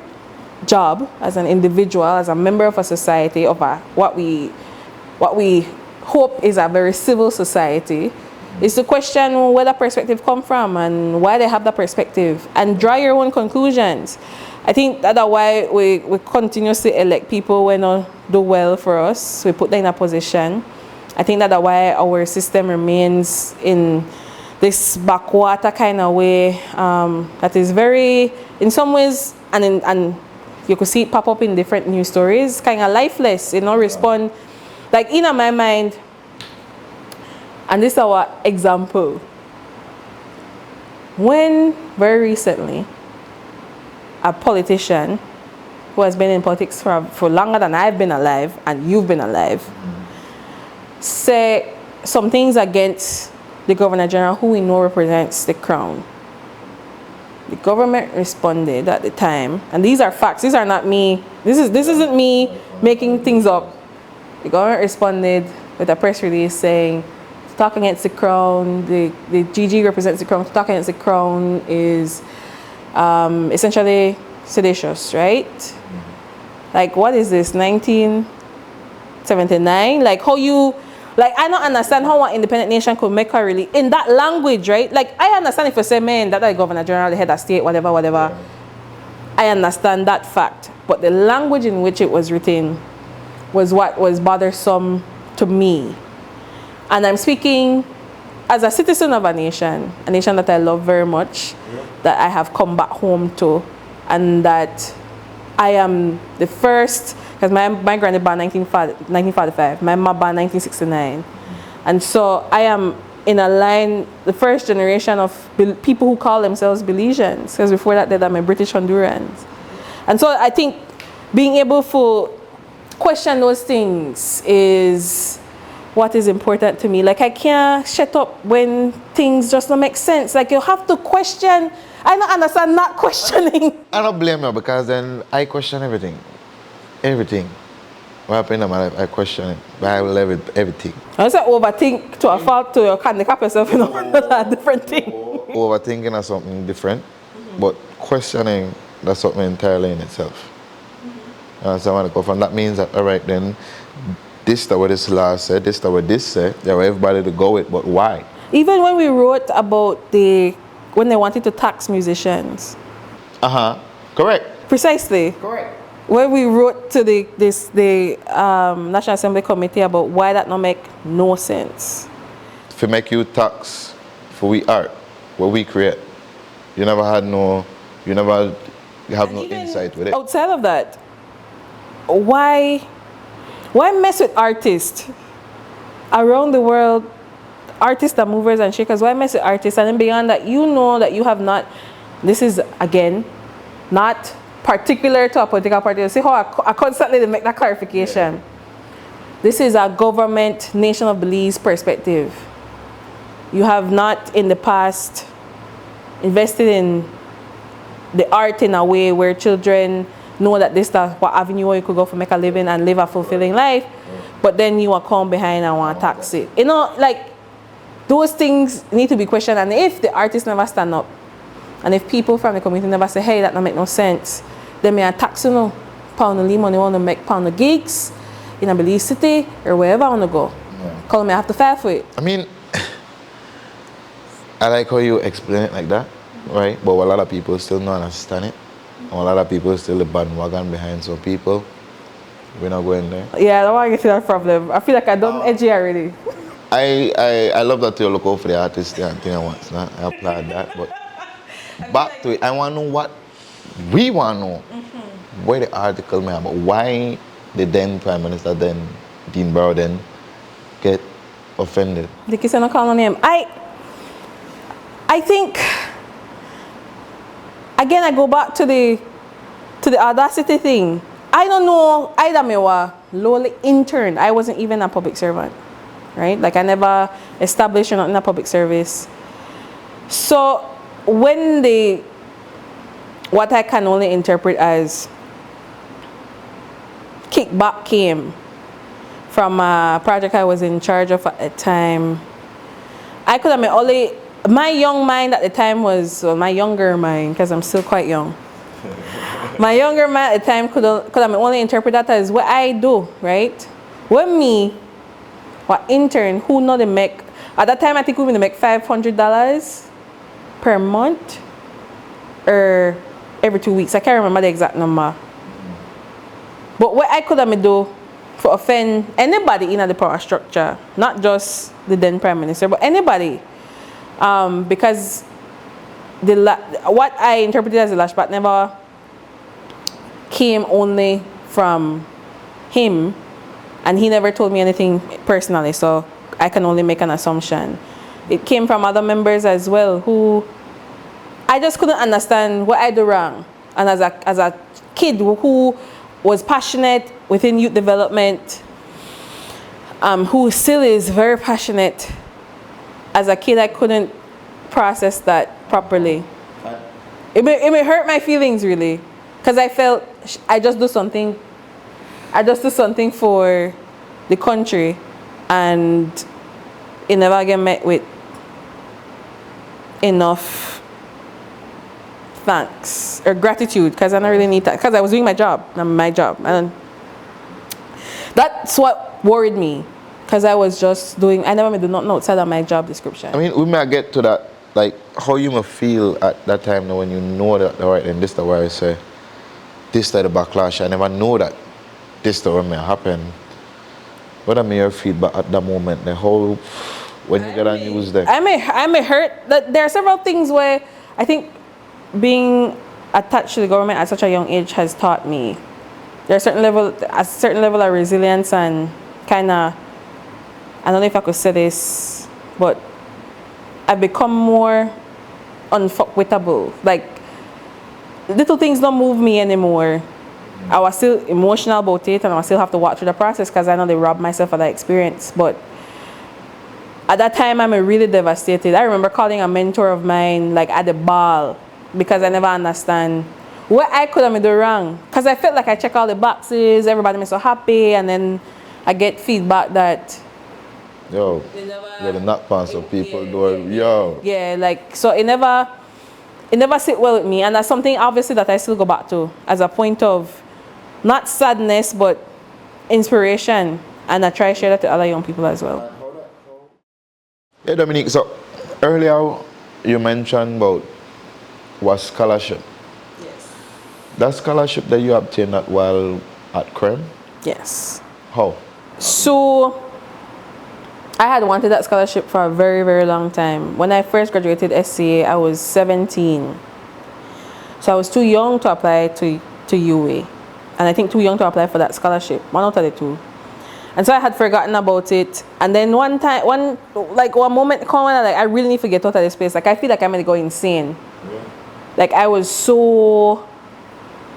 Speaker 2: job as an individual, as a member of a society, of what we hope is a very civil society, is to question where that perspective come from and why they have that perspective and draw your own conclusions. I think that's why we continuously elect people when they do well for us. We put them in a position. I think that's why our system remains in this backwater kind of way that is very, in some ways, and you could see it pop up in different news stories, kind of lifeless, respond. Like in my mind, and this is our example. When very recently, a politician who has been in politics for longer than I've been alive and you've been alive, say some things against the Governor General, who we know represents the crown. The government responded at the time, and these are facts. These are not me. This isn't me making things up. The government responded with a press release saying, to talk against the crown, the GG represents the crown. To talk against the crown is essentially seditious, right? Like, what is this? 1979? Like, how you? Like, I don't understand how an independent nation could make her really, in that language, right? Like, I understand if you say, man, that the Governor General, the head of state, whatever. Yeah. I understand that fact. But the language in which it was written was what was bothersome to me. And I'm speaking as a citizen of a nation that I love very much, that I have come back home to, and that I am the first. Because my granddad born 1945, my mom born 1969. And so I am in a line, the first generation of people who call themselves Belizeans. Because before that, they're my British Hondurans. And so I think being able to question those things is what is important to me. Like, I can't shut up when things just don't make sense. Like, you have to question. I don't understand not questioning.
Speaker 1: I don't blame you, because then I question everything. Everything. What happened in my life, I question it. But I will live with everything.
Speaker 2: I say overthink to a fault to your handicap yourself, that's a different thing.
Speaker 1: Overthinking is something different, but questioning, that's something entirely in itself. So I want to go from that means that, all right, then, this is what this law said, this is what this said, there were everybody to go with, but why? Even
Speaker 2: when we wrote about when they wanted to tax musicians.
Speaker 1: Correct.
Speaker 2: Precisely.
Speaker 1: Correct.
Speaker 2: When we wrote to the National Assembly Committee about why that not make no sense.
Speaker 1: To make you tax for we art, what we create. You have no insight with it.
Speaker 2: Outside of that, why mess with artists around the world artists are movers and shakers. Why mess with artists? And then beyond that, you know that you have not, this is again, not particular to a political party. See how I constantly make that clarification. Yeah. This is a government, nation of Belize perspective. You have not in the past invested in the art in a way where children know that this is what avenue you could go for make a living and live a fulfilling life, but then you will come behind and want to tax it. You know, like, those things need to be questioned. And if the artists never stand up, and if people from the community never say, hey, that don't make no sense, then me a tax, you know, pound the money want to make pound the gigs in a Belize city or wherever I want to go. Yeah. Call me, I have to file for it.
Speaker 1: I mean, I like how you explain it like that, right? But a lot of people still don't understand it. And a lot of people still the bandwagon behind some people. We're not going there.
Speaker 2: Yeah, I don't want to get to that problem. I feel like I done edgy already.
Speaker 1: I love that you look out for the artists and thing I want. I applaud that. But back to it, I want to know what we want to know. Mm-hmm. Where the article may about why the then Prime Minister, then Dean Barrow, then get offended.
Speaker 2: The kids are not calling him. I think, again, I go back to the audacity thing. I don't know, either me was lowly intern. I wasn't even a public servant, right? Like, I never established in a public service. So when what I can only interpret as kickback came from a project I was in charge of at the time, I could have been only, my young mind at the time was, well, my younger mind, because I'm still quite young. My younger mind at the time could have only interpret that as what I do, right? When me, what intern, who know they make, at that time I think we were to make $500 per month or every 2 weeks. I can't remember the exact number. But what I could have do for offend anybody in the power structure, not just the then Prime Minister, but anybody, because what I interpreted as the lashback never came only from him, and he never told me anything personally, so I can only make an assumption. It came from other members as well, who I just couldn't understand what I do wrong. And as a kid who was passionate within youth development, who still is very passionate, as a kid I couldn't process that properly. It may hurt my feelings really, because I felt I just do something for the country, and it never get met with enough thanks or gratitude, because I don't really need that, because I was doing my job, and that's what worried me, because I was just doing, I never do not know outside of my job description.
Speaker 1: I mean, we may get to that, like how you may feel at that time when you know that, all right, and this is where I say, this is the backlash, I never know that this is what may happen. What are your feedback at that moment, the whole, when you get on news there?
Speaker 2: I may hurt, there are several things where I think being attached to the government at such a young age has taught me there's a certain level of resilience, and kind of, I don't know if I could say this, but I've become more unfuckwittable. Like, little things don't move me anymore. I was still emotional about it, and I still have to walk through the process, because I know they robbed myself of that experience. But at that time, I'm really devastated. I remember calling a mentor of mine, like, at the ball, because I never understand what I could have done wrong. Because I felt like I check all the boxes, everybody made so happy, and then I get feedback that,
Speaker 1: yo, you're the knock pants of people doing, yo.
Speaker 2: Yeah, like, so it never sit well with me, and that's something obviously that I still go back to as a point of not sadness but inspiration, and I try to share that to other young people as well.
Speaker 1: Yeah, Dominique, so earlier you mentioned about was scholarship.
Speaker 2: Yes.
Speaker 1: That scholarship that you obtained while at CREM?
Speaker 2: Yes.
Speaker 1: How?
Speaker 2: So I had wanted that scholarship for a very, very long time. When I first graduated SCA, I was 17. So I was too young to apply to UA. And I think too young to apply for that scholarship, one out of the two. And so I had forgotten about it. And then one moment come when I really need to get out of this place. Like I feel like I'm gonna go insane. Yeah. Like I was so,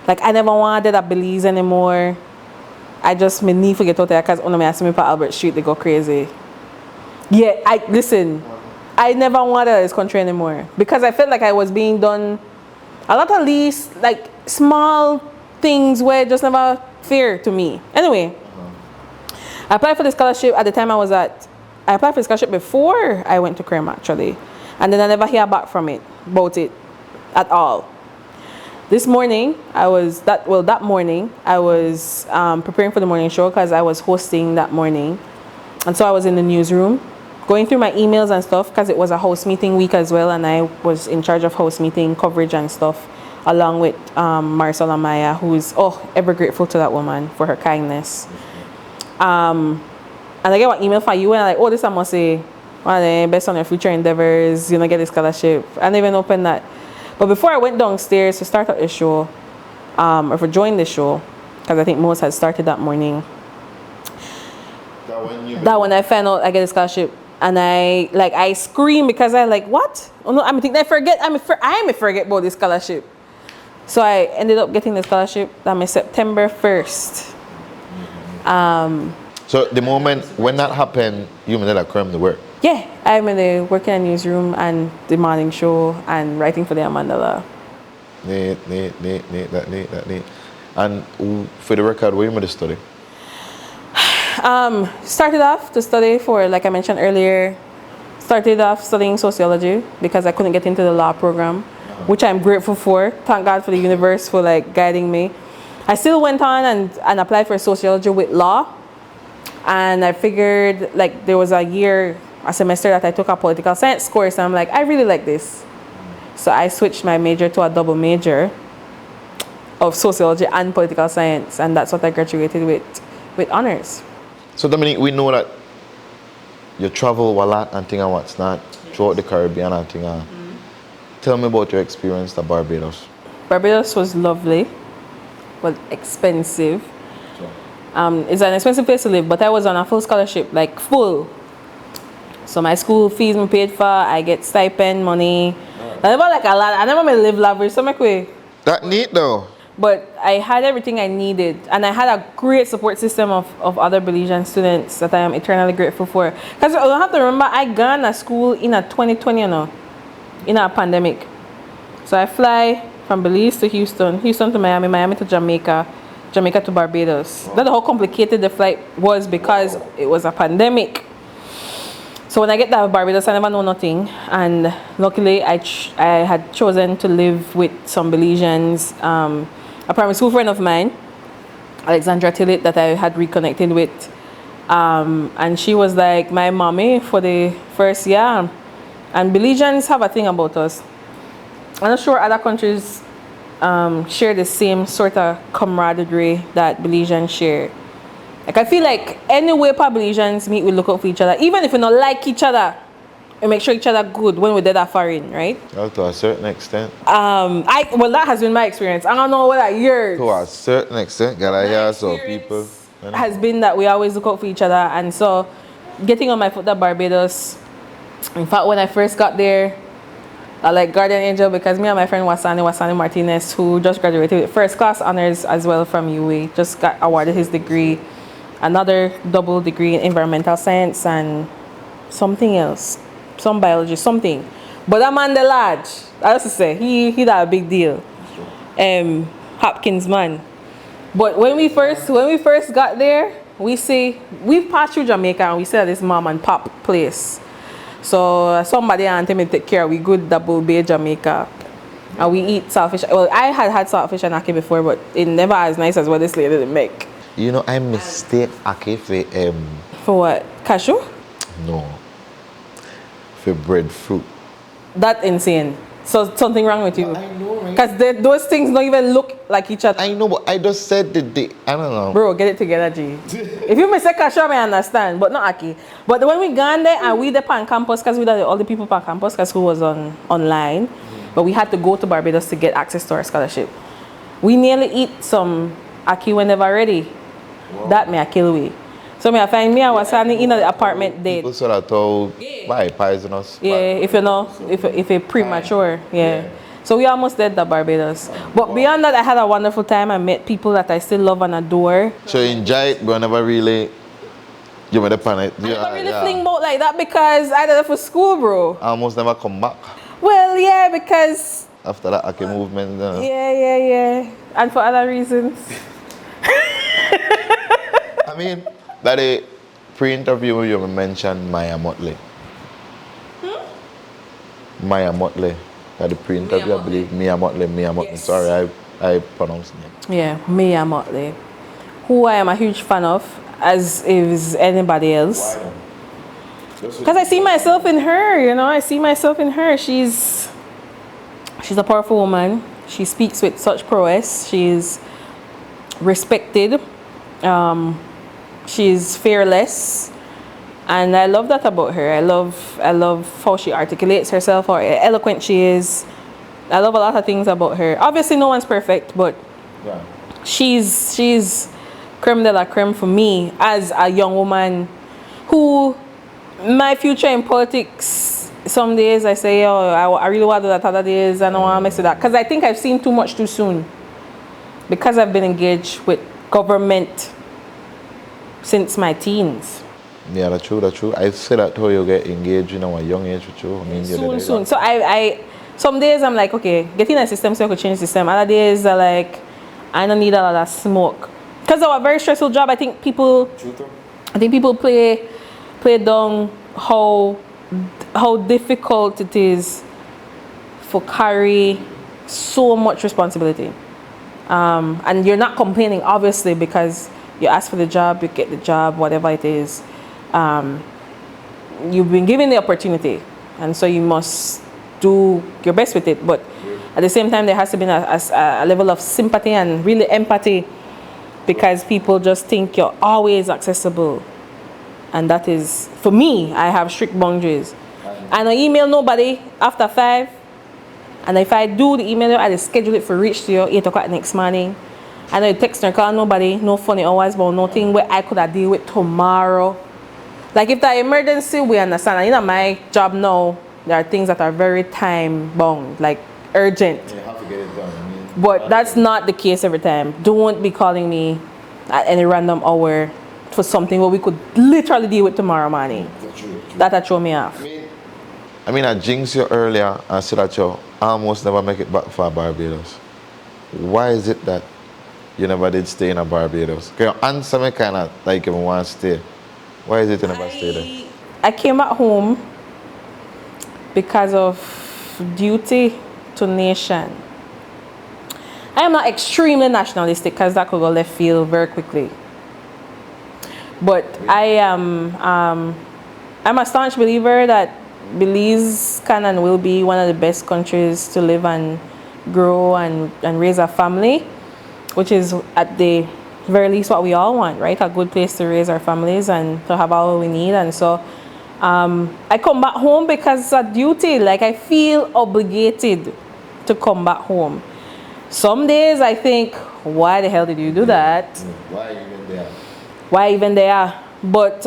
Speaker 2: like I never wanted that Belize anymore. I just me need to get out there because when I asked me for Albert Street, they go crazy. Yeah, I never wanted this country anymore because I felt like I was being done a lot of these like small things were just never fair to me. Anyway. I applied for the scholarship at the time I applied for the scholarship before I went to Creole actually. And then I never hear back from it, about it at all. This morning, that morning, I was preparing for the morning show because I was hosting that morning. And so I was in the newsroom, going through my emails and stuff because it was a house meeting week as well. And I was in charge of house meeting coverage and stuff along with Marisol Amaya, who's, ever grateful to that woman for her kindness. And I get an email from you and I'm like, this I must say, one of the best on your future endeavors, get a scholarship. I didn't even open that. But before I went downstairs to start out the show, or for join the show, because I think most had started that morning. That when I found out I get a scholarship, and I scream because I like, what? Oh no, I'm thinking I forget about this scholarship. So I ended up getting the scholarship. That was September 1st.
Speaker 1: So the moment when that happened, you made that crime the work?
Speaker 2: Yeah, I'm in the working in the newsroom and the morning show and writing for the Amandala.
Speaker 1: Neat. And for the record, where you made the study?
Speaker 2: Started off to study for, like I mentioned earlier, started off studying sociology because I couldn't get into the law program, which I'm grateful for. Thank God for the universe for guiding me. I still went on and applied for sociology with law. And I figured there was a semester that I took a political science course. And I'm like, I really like this. So I switched my major to a double major of sociology and political science. And that's what I graduated with honors.
Speaker 1: So Dominique, we know that you travel a lot and things and what's not throughout the Caribbean and things. Tell me about your experience at Barbados.
Speaker 2: Barbados was lovely. Well, expensive. It's an expensive place to live, but I was on a full scholarship, full. So my school fees me paid for, I get stipend money. I never a lot. I never live lavish, so
Speaker 1: that neat though.
Speaker 2: But I had everything I needed, and I had a great support system of other Belizean students that I am eternally grateful for. Because I have to remember, I gone to school in a 2020, in a pandemic. So I fly from Belize to Houston to Miami, Miami to Jamaica to Barbados. Wow. That's how complicated the flight was because it was a pandemic. So when I get to Barbados, I never know nothing. And luckily, I had chosen to live with some Belizeans. A primary school friend of mine, Alexandra Tillett, that I had reconnected with. And she was like my mommy for the first year. And Belizeans have a thing about us. I'm not sure other countries share the same sort of camaraderie that Belizeans share. I feel like any way Belizeans meet, we look out for each other. Even if we don't like each other, we make sure each other good when we're dead at foreign, right?
Speaker 1: Well, to a certain extent.
Speaker 2: That has been my experience. I don't know what yours.
Speaker 1: To a certain extent, gotta hear so people.
Speaker 2: Has been that we always look out for each other, and so getting on my foot at Barbados. In fact, when I first got there, I like guardian angel because me and my friend Wasani Martinez, who just graduated with first class honors as well from UA, just got awarded his degree, another double degree in environmental science and something else, some biology, something. But Amandala, I have to say, he did a big deal. Hopkins man. But when we first got there, we passed through Jamaica and we said this mom and pop place. So somebody auntie me take care. We good Double Bay Jamaica, and we eat saltfish. Well, I had saltfish and ackee before, but it never as nice as what this lady did make.
Speaker 1: I mistake ackee
Speaker 2: for what? Cashew?
Speaker 1: No. For breadfruit.
Speaker 2: That's insane. So something wrong with you.
Speaker 1: I know, right?
Speaker 2: Because those things don't even look like each other.
Speaker 1: I know, but I just said I don't know.
Speaker 2: Bro, get it together, G. If you may say cashew, I understand, but not ackee. But when we gone there and we the pan campus, because we had all the people pan campus, because who was online, but we had to go to Barbados to get access to our scholarship. We nearly eat some ackee when they were ready. Wow. That may kill we. So I find me, I was standing in the apartment dead.
Speaker 1: People sort of told, why, poisonous?
Speaker 2: Yeah, if you know, if it's premature, yeah. So we almost did the Barbados. But beyond that, I had a wonderful time. I met people that I still love and adore.
Speaker 1: So you enjoy it, but never really, you made a planet.
Speaker 2: I never really fling about like that because I did it for school, bro.
Speaker 1: I almost never come back.
Speaker 2: Well, yeah, because...
Speaker 1: After that Aki movement.
Speaker 2: Yeah. And for other reasons.
Speaker 1: I mean, that the pre-interview you mentioned Maya Motley. Maya Motley. That the pre-interview, I believe. Mia Motley. Yes. Sorry, I pronounced it.
Speaker 2: Yeah, Mia Motley. Who I am a huge fan of, as is anybody else.
Speaker 1: Why?
Speaker 2: Because I see myself in her, you know. I see myself in her. She's a powerful woman. She speaks with such prowess. She's respected. She's fearless. And I love that about her. I love how she articulates herself, how eloquent she is. I love a lot of things about her. Obviously, no one's perfect, but she's creme de la creme for me as a young woman who, my future in politics, some days I say, oh, I really want to do that. Other days I don't want to mess with that. Because I think I've seen too much too soon. Because I've been engaged with government since my teens.
Speaker 1: Yeah, that's true. I say that how you get engaged in a young age with you. I mean,
Speaker 2: soon. So I some days I'm like, okay, get in a system so I could change the system. Other days are like, I don't need a lot of smoke. Because of a very stressful job, I think people play down how difficult it is for carry so much responsibility. And you're not complaining, obviously, because you ask for the job, you get the job, whatever it is. You've been given the opportunity, and so you must do your best with it. But at the same time, there has to be a level of sympathy and really empathy, because people just think you're always accessible. And that is, for me, I have strict boundaries. I don't email nobody after 5. And if I do the email, I just schedule it for reach to you 8 o'clock next morning. I don't text or call nobody, no funny hours, but nothing where I could have deal with tomorrow. Like if that emergency, we understand. And in my job now, there are things that are very time bound, like urgent.
Speaker 1: You have to get it done.
Speaker 2: But that's not the case every time. Don't be calling me at any random hour for something where we could literally deal with tomorrow morning.
Speaker 1: True.
Speaker 2: That'll throw me off.
Speaker 1: I mean, I jinxed you earlier and said that you almost never make it back for Barbados. Why is it that you never did stay in a Barbados? Can you answer me kind of like you want to stay? Why is it you never stayed there?
Speaker 2: I came back home because of duty to nation. I am not extremely nationalistic, because that could go left field very quickly. But I am I'm a staunch believer that Belize can and will be one of the best countries to live and grow and raise a family, which is at the very least what we all want, right? A good place to raise our families and to have all we need. And so I come back home because it's a duty. Like, I feel obligated to come back home. Some days I think, why the hell did you do that? Why even there? But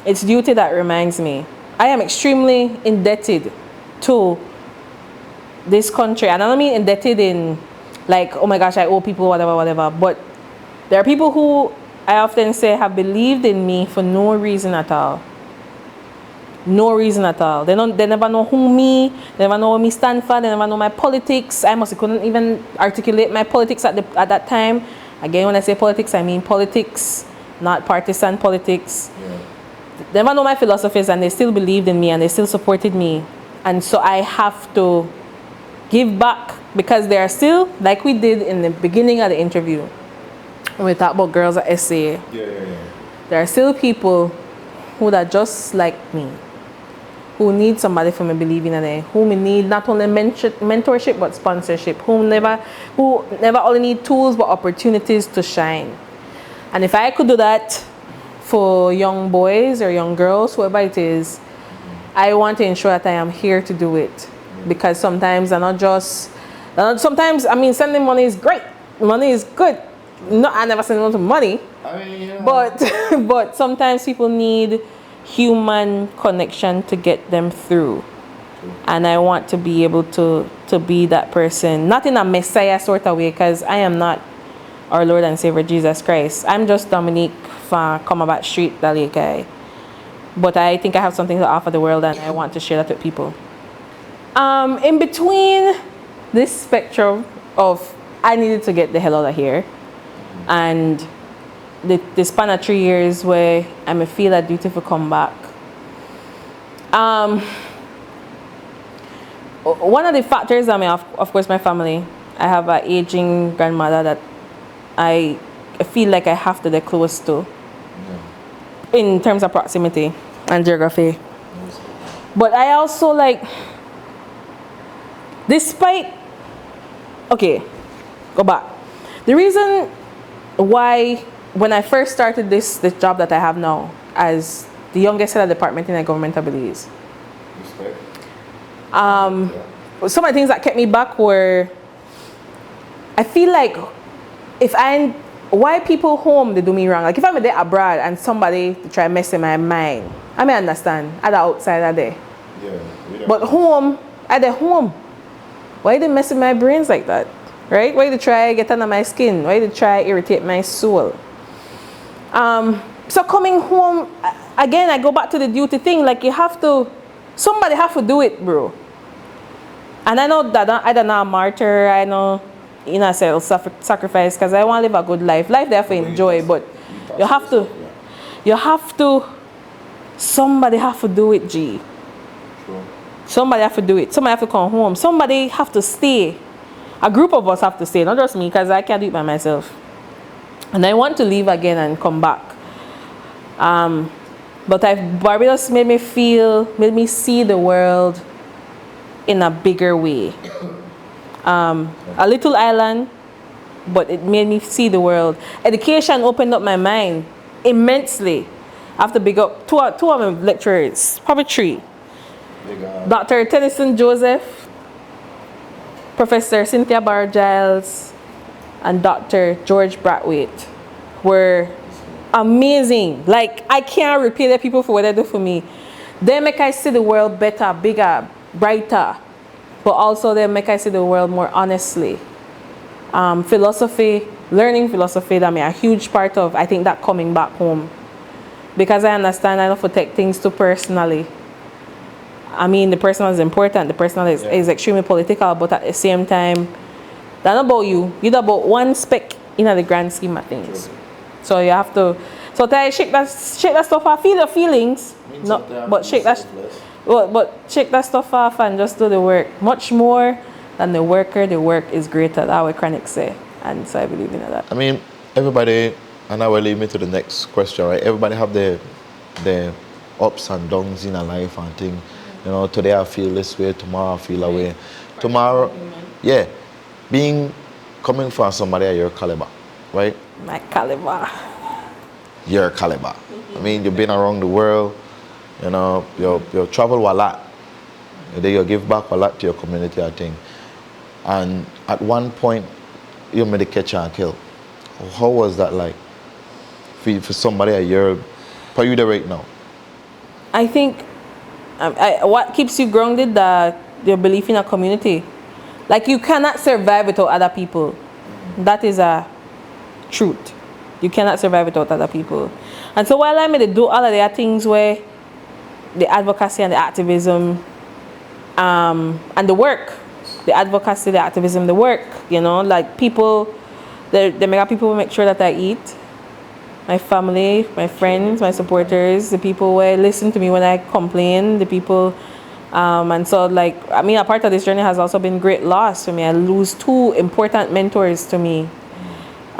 Speaker 2: it's duty that reminds me. I am extremely indebted to this country. And I don't mean indebted in like, oh my gosh, I owe people whatever. But there are people who I often say have believed in me for no reason at all. No reason at all. They never know they never know what me stand for, they never know my politics. I couldn't even articulate my politics at that time. Again, when I say politics, I mean politics, not partisan politics. Yeah. They never know my philosophies, and they still believed in me and they still supported me. And so I have to give back, because they are still, like we did in the beginning of the interview, when we talked about girls at SA. There are still people who are just like me, who need somebody for me believing in them, who need not only mentorship but sponsorship, who never only need tools but opportunities to shine. And if I could do that for young boys or young girls, whoever it is, I want to ensure that I am here to do it. Because sometimes sometimes, I mean, sending money is great. Money is good. No, I never said no to money.
Speaker 1: I mean, yeah.
Speaker 2: But sometimes people need human connection to get them through. And I want to be able to be that person, not in a messiah sort of way, because I am not our Lord and Savior Jesus Christ. I'm just Dominique from Comabat Street, Dali guy. But I think I have something to offer the world, and I want to share that with people. In between this spectrum of I needed to get the hell out of here, and the span of 3 years where I may feel a duty to come back. One of the factors, of course, my family. I have an aging grandmother that I feel like I have to get close to in terms of proximity and geography. But I also go back. The reason why when I first started this job that I have now as the youngest head of department in the government of Belize, some of the things that kept me back were, I feel like why people home they do me wrong. Like if I'm there abroad and somebody try to mess in my mind, I may understand at the outside of there. Yeah, but home, at the home, why they mess in my brains like that? Right? Why they try get under my skin? Why they try irritate my soul? So coming home, again, I go back to the duty thing. Like somebody have to do it, bro. And I know that I don't know a martyr. I know, self-sacrifice because I want to live a good life. Life there for enjoy, but you have to, somebody have to do it, G. Sure. Somebody have to do it. Somebody have to come home. Somebody have to stay. A group of us have to stay, not just me, because I can't do it by myself. And I want to leave again and come back. But Barbados made me see the world in a bigger way. A little island, but it made me see the world. Education opened up my mind immensely. I have to big up two of my lecturers, probably 3. Dr. Tennyson Joseph, Professor Cynthia Barr-Giles, and Dr. George Brathwaite were amazing. Like, I can't repay the people for what they do for me. They make I see the world better, bigger, brighter, but also they make I see the world more honestly. Philosophy, learning philosophy, that I'm a huge part of, I think, that coming back home. Because I understand I don't take things too personally. I mean, the personal is important, the personal is extremely political, but at the same time, that's not about you. You're about one speck in the grand scheme of things. True. So you have to, shake that stuff off, feel the feelings, but shake that stuff off and just do the work. Much more than the worker, the work is greater. That's what Chronic say, and so I believe in that.
Speaker 1: I mean, everybody, and I will lead me to the next question, right? Everybody have their ups and downs in a life and things. You know, today I feel this way, tomorrow I feel away. Tomorrow, coming from somebody at your caliber, right?
Speaker 2: My caliber.
Speaker 1: Your caliber. Mm-hmm. I mean, you've been around the world, you know, you travel a lot. Then you give back a lot to your community, I think. And at one point, you made a catch and kill. How was that like for somebody at your, for you there right now?
Speaker 2: I think what keeps you grounded, your belief in a community. Like, you cannot survive without other people. That is a truth. You cannot survive without other people. And so while I made do all of the things where the advocacy and the activism and the work, the advocacy, the activism, the work, you know, like people, they make people make sure that I eat. My family, my friends, my supporters, the people who listen to me when I complain, the people, and so like, I mean, a part of this journey has also been great loss for me. I lose 2 important mentors to me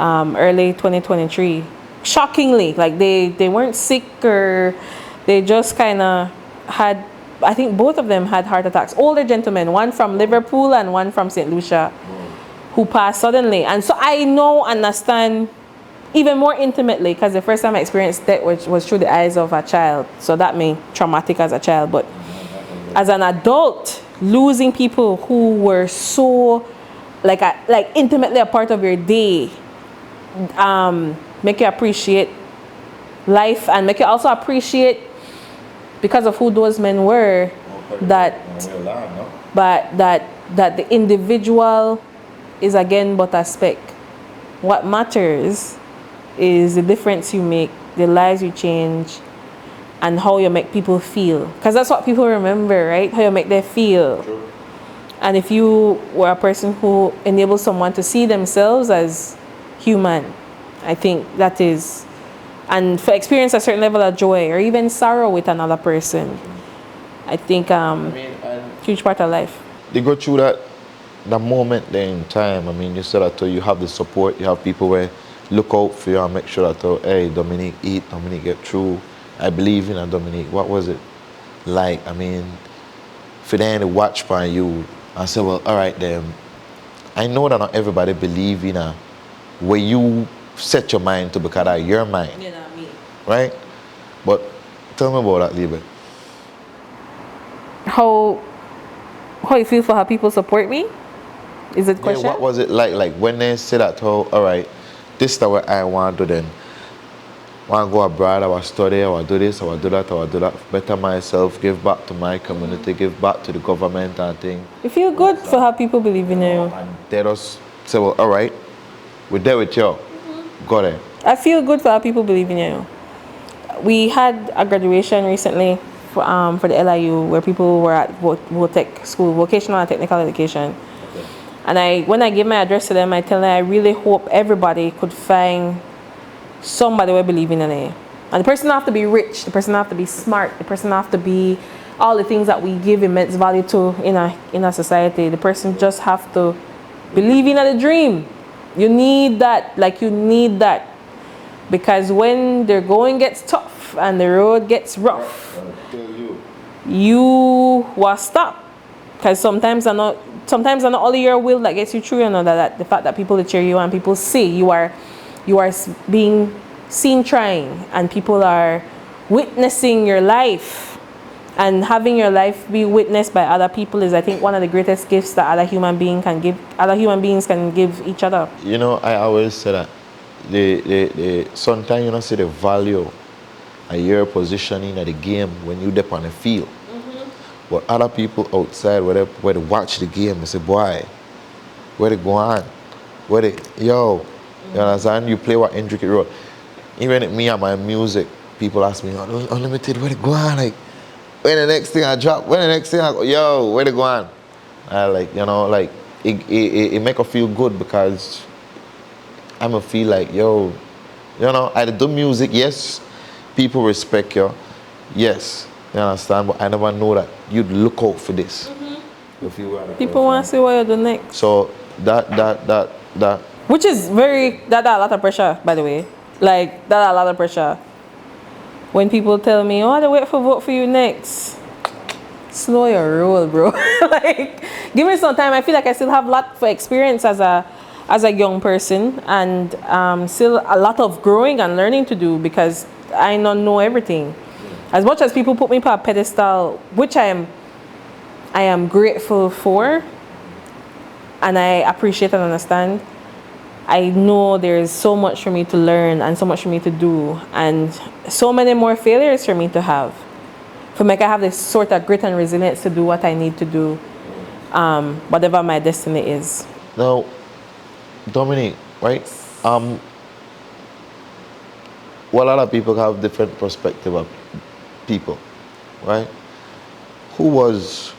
Speaker 2: early 2023. Shockingly, like they weren't sick, or they just kind of had, I think both of them had heart attacks. Older gentlemen, one from Liverpool and one from St. Lucia, who passed suddenly. And so I understand even more intimately, because the first time I experienced that was through the eyes of a child. So that made traumatic as a child. But as an adult, losing people who were so like intimately a part of your day make you appreciate life and make you also appreciate, because of who those men were, that the individual is again but a speck. What matters is the difference you make, the lives you change, and how you make people feel. Because that's what people remember, right? How you make them feel.
Speaker 1: True.
Speaker 2: And if you were a person who enables someone to see themselves as human, I think that is, and for experience a certain level of joy or even sorrow with another person, I think huge part of life.
Speaker 1: They go through that moment there in time. I mean, you said that you have the support, you have people where look out for you and make sure that, hey, Dominique eat, Dominique get through. I believe in a Dominique. What was it like? I mean, for them to watch by you and say, well, all right then, I know that not everybody believe in a where you set your mind to because that's your mind.
Speaker 2: You know me.
Speaker 1: Right? But tell me about that a little bit.
Speaker 2: How you feel for how people support me? Is it the question?
Speaker 1: What was it like when they say that, all right, this is what I want to do then. I want to go abroad, I want to study, I want to do this, I want to do that, I want to do that. Better myself, give back to my community, give back to the government and thing.
Speaker 2: You feel good for how people believe in you.
Speaker 1: And they just say, well, all right, we're there with you. Go there.
Speaker 2: I feel good for how people believe in you. We had a graduation recently for the L.I.U. where people were at VOTEC school, vocational and technical education.
Speaker 1: Okay.
Speaker 2: And when I gave my address to them, I tell them I really hope everybody could find somebody will believe in it. And the person don't have to be rich, the person don't have to be smart, the person don't have to be all the things that we give immense value to in a society. The person just have to believe in the dream. You need that, because when the going gets tough and the road gets rough, you will stop. Because sometimes it's not only your will that gets you through, that the fact that people will cheer you and people see you are being seen trying, and people are witnessing your life, and having your life be witnessed by other people is, I think, one of the greatest gifts that other human beings can give each other.
Speaker 1: You know, I always say that sometimes you don't see the value of your positioning at the game when you dip on the field. But other people outside, where they watch the game, they say, boy, where they go on? You understand? You play what intricate role. Even at me and my music, people ask me, Unlmtd, where they go on? Like, when the next thing I drop, when the next thing I go, where they go on? It make me feel good because I'm going to feel like, I do music, yes, people respect you, yes, you understand, but I never know that you'd look out for this.
Speaker 2: People want to see what you do next.
Speaker 1: So that.
Speaker 2: Which is that a lot of pressure, by the way. Like, that a lot of pressure. When people tell me, I wait for vote for you next. Slow your roll, bro. Like, give me some time. I feel like I still have a lot for experience as a young person, and still a lot of growing and learning to do, because I don't know everything. As much as people put me on a pedestal, which I am grateful for, and I appreciate and understand, I know there's so much for me to learn and so much for me to do, and so many more failures for me to have. For me, I have this sort of grit and resilience to do what I need to do, whatever my destiny is.
Speaker 1: Now, Dominique, right? Well, a lot of people have different perspective of people, right? Who was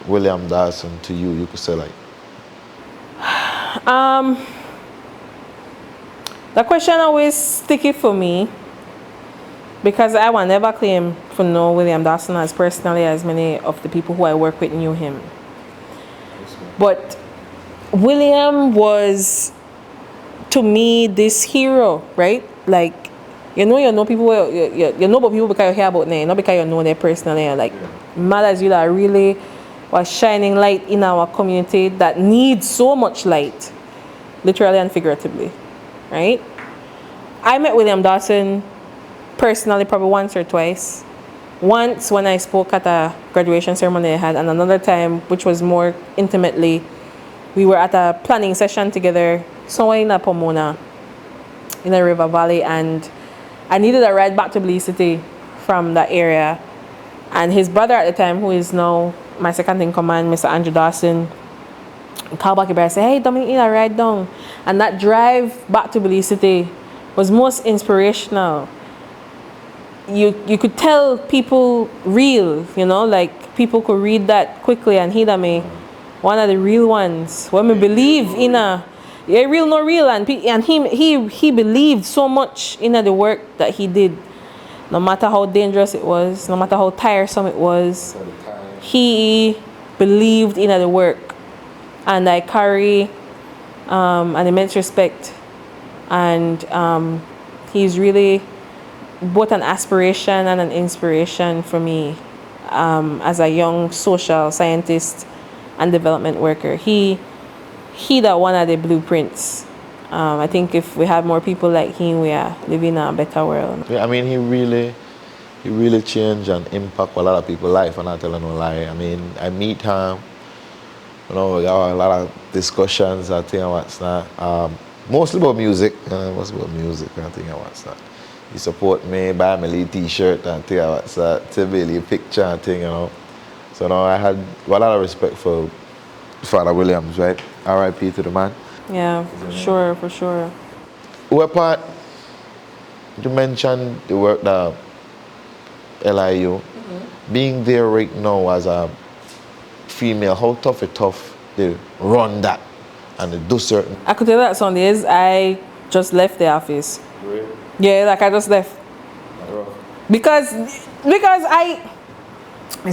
Speaker 1: William Dawson to you? You could say, like.
Speaker 2: The question always sticky for me, because I will never claim to know William Dawson as personally as many of the people who I work with knew him. But William was, to me, this hero, right? Like, you know people, you know about people because you hear about them, not because you know them personally. Like, mad as you that really was shining light in our community that needs so much light, literally and figuratively, right? I met William Dawson personally probably once or twice. Once when I spoke at a graduation ceremony I had, and another time, which was more intimately, we were at a planning session together somewhere in Pomona. in the River Valley, and I needed a ride back to Belize City from that area. And his brother at the time, who is now my second in command, Mr. Andrew Dawson, called back and said, hey, Dominique, need a ride down. And that drive back to Belize City was most inspirational. You could tell people real, you know, like people could read that quickly and hear me. One of the real ones. When we believe in real, no real, and he believed so much in the work that he did. No matter how dangerous it was, no matter how tiresome it was, he believed in the work. And I carry an immense respect. And he's really both an aspiration and an inspiration for me as a young social scientist and development worker. He that one of the blueprints. I think if we had more people like him, we are living in a better world.
Speaker 1: Yeah, I mean, he really changed and impact a lot of people's life. I'm not telling no lie. I mean, I meet him. You know, we got a lot of discussions. I think what's not. Mostly about music. I think what's not. He support me, buy me a little T-shirt and think what's that. Take me a little picture and thing, you know. So now I had a lot of respect for Father Williams, right? R.I.P. to the man.
Speaker 2: Yeah, for sure.
Speaker 1: What part, you mentioned the work that L.I.U. Being there right now as a female, how tough to run that and to do certain?
Speaker 2: I could tell that some days I just left the office.
Speaker 1: Really?
Speaker 2: Yeah, like I just left. Because it's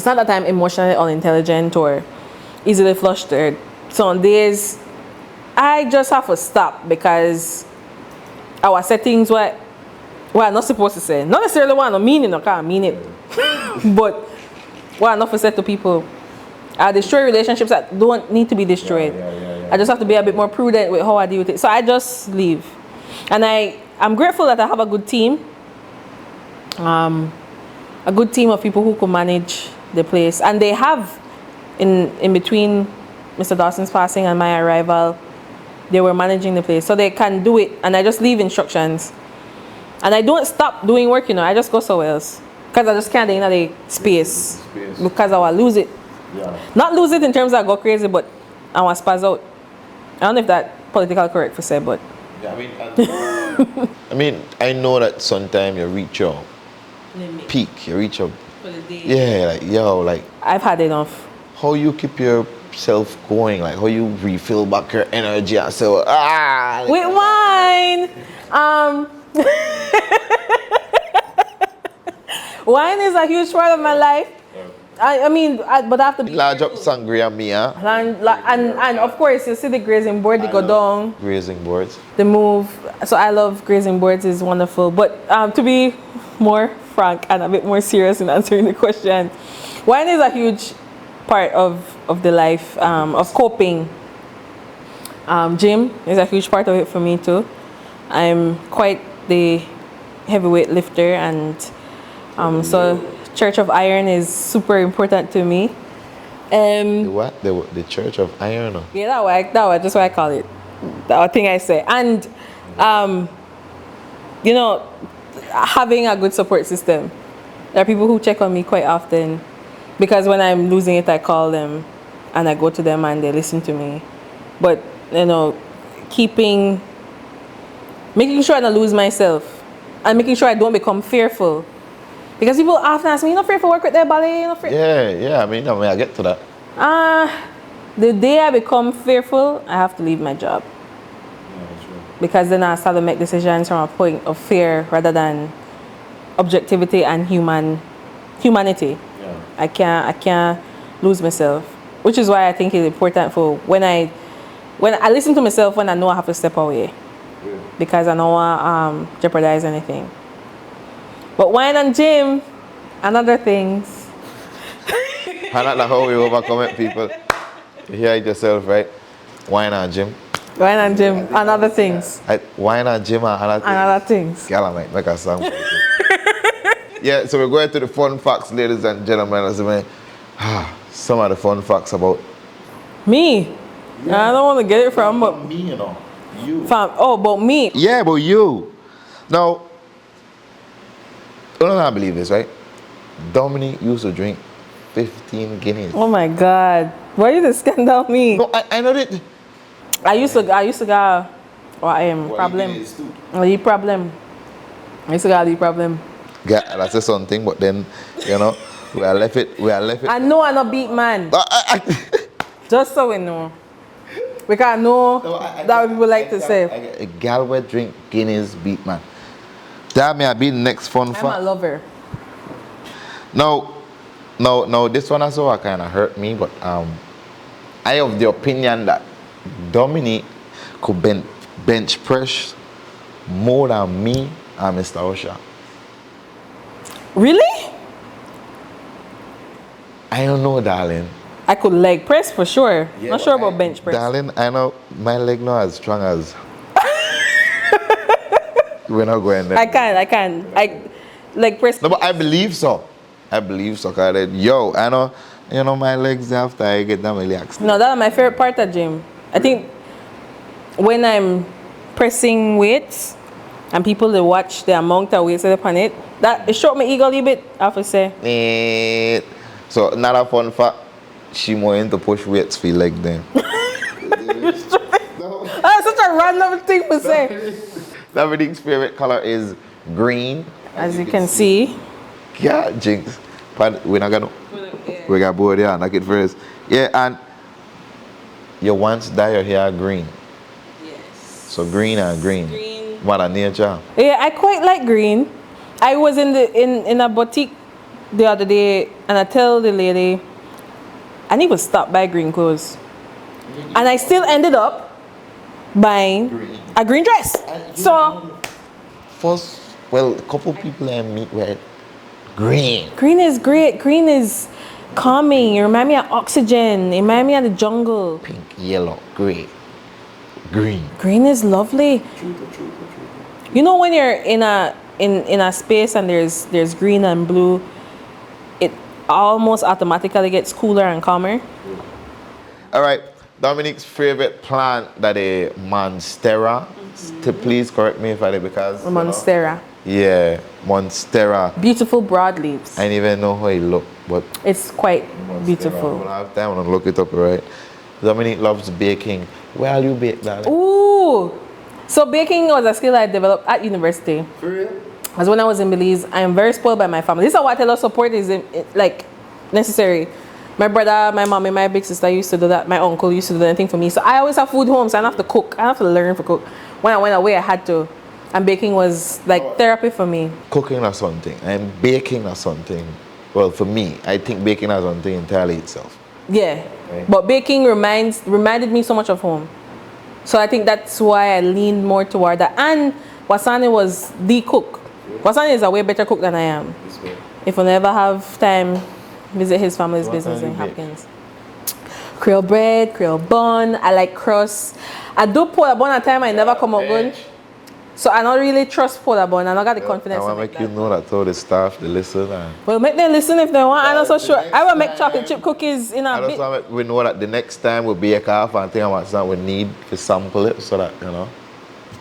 Speaker 2: not that I'm emotionally unintelligent or easily flustered. Some days I just have to stop because our settings what I'm not supposed to say. Not necessarily what I mean it, I can't mean it. But what I'm not to say to people. I destroy relationships that don't need to be destroyed. Yeah. I just have to be a bit more prudent with how I deal with it. So I just leave. And I'm grateful that I have a good team. A good team of people who can manage the place. And they have, in between Mr. Dawson's passing and my arrival, they were managing the place. So they can do it. And I just leave instructions. And I don't stop doing work, you know. I just go somewhere else. Because I just can't in the space. Because I will lose it. Yeah. Not lose it in terms of go crazy, but I want to spaz out. I don't know if that's politically correct for say, but...
Speaker 1: Yeah, I know that sometimes you reach your peak, you reach your...
Speaker 2: For the day.
Speaker 1: Yeah, like...
Speaker 2: I've had enough.
Speaker 1: How you keep yourself going, like how you refill back your energy and say,
Speaker 2: with wine! Wine is a huge part of my life. But I have to be
Speaker 1: large up sangria mia.
Speaker 2: And of course, you see the grazing board, they go down.
Speaker 1: Grazing boards.
Speaker 2: The move. So I love grazing boards, is wonderful. But to be more frank and a bit more serious in answering the question, wine is a huge part of the life, of coping. Gym is a huge part of it for me too. I'm quite the heavyweight lifter, and so Church of Iron is super important to me.
Speaker 1: The what? The Church of Iron?
Speaker 2: Yeah, that's what I call it. That thing I say. And, having a good support system. There are people who check on me quite often because when I'm losing it, I call them and I go to them and they listen to me. But, making sure I don't lose myself and making sure I don't become fearful. Because people often ask me, you're not afraid for work with their ballet? You're not afraid?
Speaker 1: Yeah, I get to that.
Speaker 2: The day I become fearful, I have to leave my job.
Speaker 1: Yeah, sure.
Speaker 2: Because then I start to make decisions from a point of fear rather than objectivity and humanity. Yeah. I can't lose myself. Which is why I think it's important for when I listen to myself when I know I have to step away. Yeah. Because I don't want to jeopardize anything. But wine and gym and other things.
Speaker 1: And that's how we overcome it, people. You hear it yourself, right? Wine and gym.
Speaker 2: Wine and gym and other things.
Speaker 1: Wine and gym and
Speaker 2: other things.
Speaker 1: Girl, I might make a song. Yeah, so we're going to the fun facts, ladies and gentlemen. Some of the fun facts about
Speaker 2: me. Yeah. I don't want to get it from, but
Speaker 1: me, you.
Speaker 2: About me.
Speaker 1: Yeah, about you. Now, you don't know, I believe this, right? Dominique used to drink 15 Guineas.
Speaker 2: Oh my God. Why you just scandal me?
Speaker 1: No, I know that.
Speaker 2: I used to go, problem. The problem. I used to go the problem.
Speaker 1: Yeah, that's a something, but then, you know, we are left it.
Speaker 2: I know I'm not beat man. Just so we know. Because I know that what people like to say.
Speaker 1: A gal will drink Guinness beat man. That may be the next fun fact.
Speaker 2: I'm a lover.
Speaker 1: No, this one also kind of hurt me, but I have the opinion that Dominique could bench press more than me and Mr. Osha.
Speaker 2: Really?
Speaker 1: I don't know, darling.
Speaker 2: I could leg press for sure.
Speaker 1: Yeah,
Speaker 2: not sure about bench press.
Speaker 1: Darling, I know my leg not as strong as. We're not going there.
Speaker 2: I can. I leg press.
Speaker 1: No, but I believe so. Cause I know, you know, my legs after I get them relaxed.
Speaker 2: No, that's my favorite part of gym. I think when I'm pressing weights and people they watch the amount of weights upon it, that it showed my ego a little bit, I have to say.
Speaker 1: So another fun fact, she more into push weights for leg then.
Speaker 2: That's such a random thing to say.
Speaker 1: Dominique's favorite color is green.
Speaker 2: As you can see.
Speaker 1: Yeah, jinx. But we're not gonna. We got bored, yeah, knock it first. Yeah, and you once dye your hair green.
Speaker 2: Yes.
Speaker 1: So green and green. What a nature.
Speaker 2: Yeah, I quite like green. I was in a boutique the other day and I tell the lady I need to stop buy green clothes. And I still ended up buying a green dress. So
Speaker 1: first, well, a couple people I meet were green.
Speaker 2: Green is great. Green is calming. It reminds me of oxygen. It reminds me of the jungle.
Speaker 1: Pink, yellow, gray, green.
Speaker 2: Green is lovely. You know when you're in a space and there's green and blue, it almost automatically gets cooler and calmer.
Speaker 1: All right, Dominique's favorite plant that is Monstera. Please correct me if I did because
Speaker 2: Monstera.
Speaker 1: Yeah, Monstera.
Speaker 2: Beautiful broadleaves.
Speaker 1: I didn't even know how it looked, but
Speaker 2: it's quite
Speaker 1: Monstera.
Speaker 2: beautiful.
Speaker 1: When I have time, I'm gonna look it up, right? Dominique loves baking. Where are you bake, darling?
Speaker 2: Ooh! So baking was a skill I developed at university.
Speaker 1: For real?
Speaker 2: As when I was in Belize, I am very spoiled by my family. This is why I tell us support is like necessary. My brother, my mom, and my big sister used to do that. My uncle used to do anything for me. So I always have food home, so I don't have to cook. I don't have to learn to cook. When I went away, I had to. And baking was like therapy for me. Cooking
Speaker 1: is something, and baking is something. Well, for me, I think baking is something entirely itself.
Speaker 2: Yeah,
Speaker 1: right?
Speaker 2: But baking reminded me so much of home. So I think that's why I leaned more toward that. And Wasani was the cook. Wasani is a way better cook than I am. If I never have time, visit his family's business in Hopkins. Creole bread, Creole bun, I like crust. I do pour a bun at a time, I never come out good. So I don't really trust pour a bun, I don't got the confidence.
Speaker 1: I want to make you know that all the staff, they listen.
Speaker 2: Well, make them listen if they want, I'm not so sure. I will make chocolate chip cookies in a bit.
Speaker 1: We know that the next time we'll bake off and think about something we need to sample it so that, you know,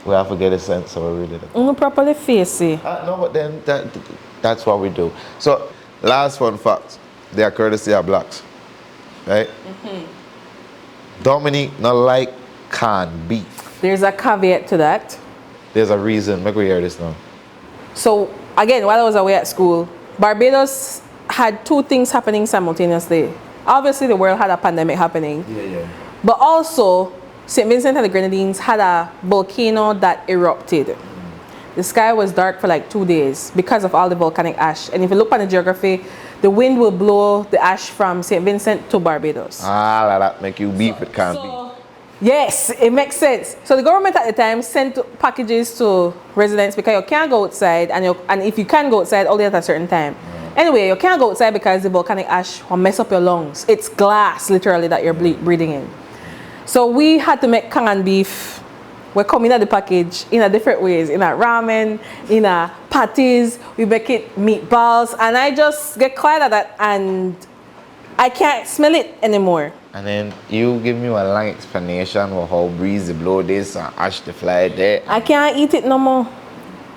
Speaker 1: we have to get a sense of what we did.
Speaker 2: Properly facey.
Speaker 1: No, but then that's what we do. So, last fun fact, they are courtesy of blacks, right? Dominique not like canned beef.
Speaker 2: There's a caveat to that.
Speaker 1: There's a reason. Make we hear this now.
Speaker 2: So, again, while I was away at school, Barbados had two things happening simultaneously. Obviously, the world had a pandemic happening.
Speaker 1: Yeah.
Speaker 2: But also, St. Vincent and the Grenadines had a volcano that erupted. The sky was dark for like 2 days because of all the volcanic ash. And if you look on the geography, the wind will blow the ash from St. Vincent to Barbados.
Speaker 1: Like that make you beef with canned beef.
Speaker 2: Yes, it makes sense. So the government at the time sent packages to residents because you can't go outside, and if you can go outside, only at a certain time. Anyway, you can't go outside because the volcanic ash will mess up your lungs. It's glass, literally, that you're breathing in. So we had to make canned beef. We're coming at the package in a different ways, in a ramen, in a patties. We make it meatballs, and I just get quiet at that, and I can't smell it anymore.
Speaker 1: And then you give me a long explanation of how breeze blow this and ash the fly there.
Speaker 2: I can't eat it no more.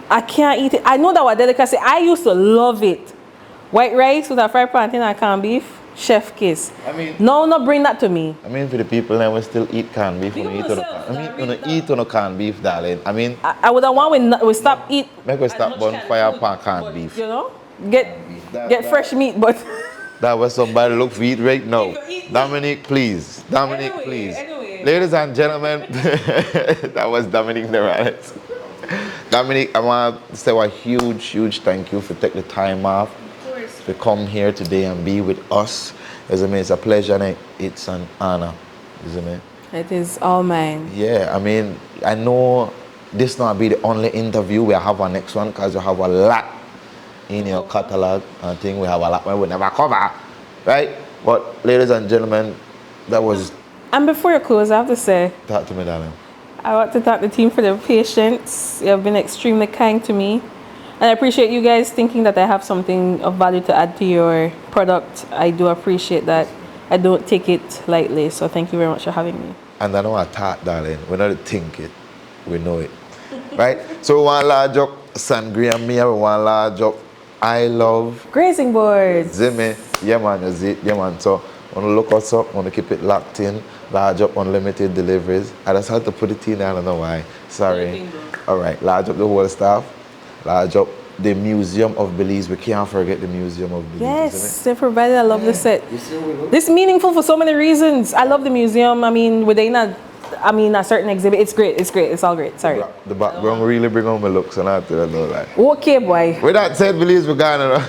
Speaker 2: I can't eat it. I know that was delicacy. I used to love it. White rice with a fried plantain and canned beef, chef kiss.
Speaker 1: I mean,
Speaker 2: no, bring that to me.
Speaker 1: I mean, for the people that will still eat canned beef,
Speaker 2: People
Speaker 1: when eat on
Speaker 2: themselves,
Speaker 1: eat on a canned beef, darling. I mean,
Speaker 2: I would have want we stop eat.
Speaker 1: make us stop bonfire pan canned beef.
Speaker 2: You know, get fresh meat, but
Speaker 1: That was somebody look for eat right now.
Speaker 2: Eat.
Speaker 1: Dominique, please. Dominique,
Speaker 2: Anyway,
Speaker 1: please.
Speaker 2: anyway.
Speaker 1: Ladies and gentlemen, that was Dominique Noralez. Dominique, I want to say a huge thank you for taking the time off to come here today and be with us. It's a pleasure and it's an honor, isn't it?
Speaker 2: it is all mine.
Speaker 1: Yeah, I mean, I know this not be the only interview. We have our next one because you have a lot in your catalog. I think we have a lot we will never cover, right? But ladies and gentlemen, that was...
Speaker 2: And before you close, I have to say,
Speaker 1: Talk to me, darling.
Speaker 2: I want to thank the team for their patience. You have been extremely kind to me. And I appreciate you guys thinking that I have something of value to add to your product. I do appreciate that. I don't take it lightly. So thank you very much for having me.
Speaker 1: And I know I thought, darling, we don't think it, we know it. Right? So we want to large up Sangria Mia, we want to large up I Love
Speaker 2: Grazing boards.
Speaker 1: Zimmy. Yeah man, is it? Yeah man. So want to look us up, want to keep it locked in, large up unlimited deliveries. I just had to put it in, I don't know why. Sorry. Alright, large up the whole staff, large up the Museum of Belize. We can't forget the Museum of Belize.
Speaker 2: Yes, they provided a lovely set. This is meaningful for so many reasons. I love the museum. I mean, within a certain exhibit, it's great. It's all great. Sorry.
Speaker 1: The background really bring on my looks and I don't know like.
Speaker 2: Okay, boy.
Speaker 1: With that said, Belize, we're gone.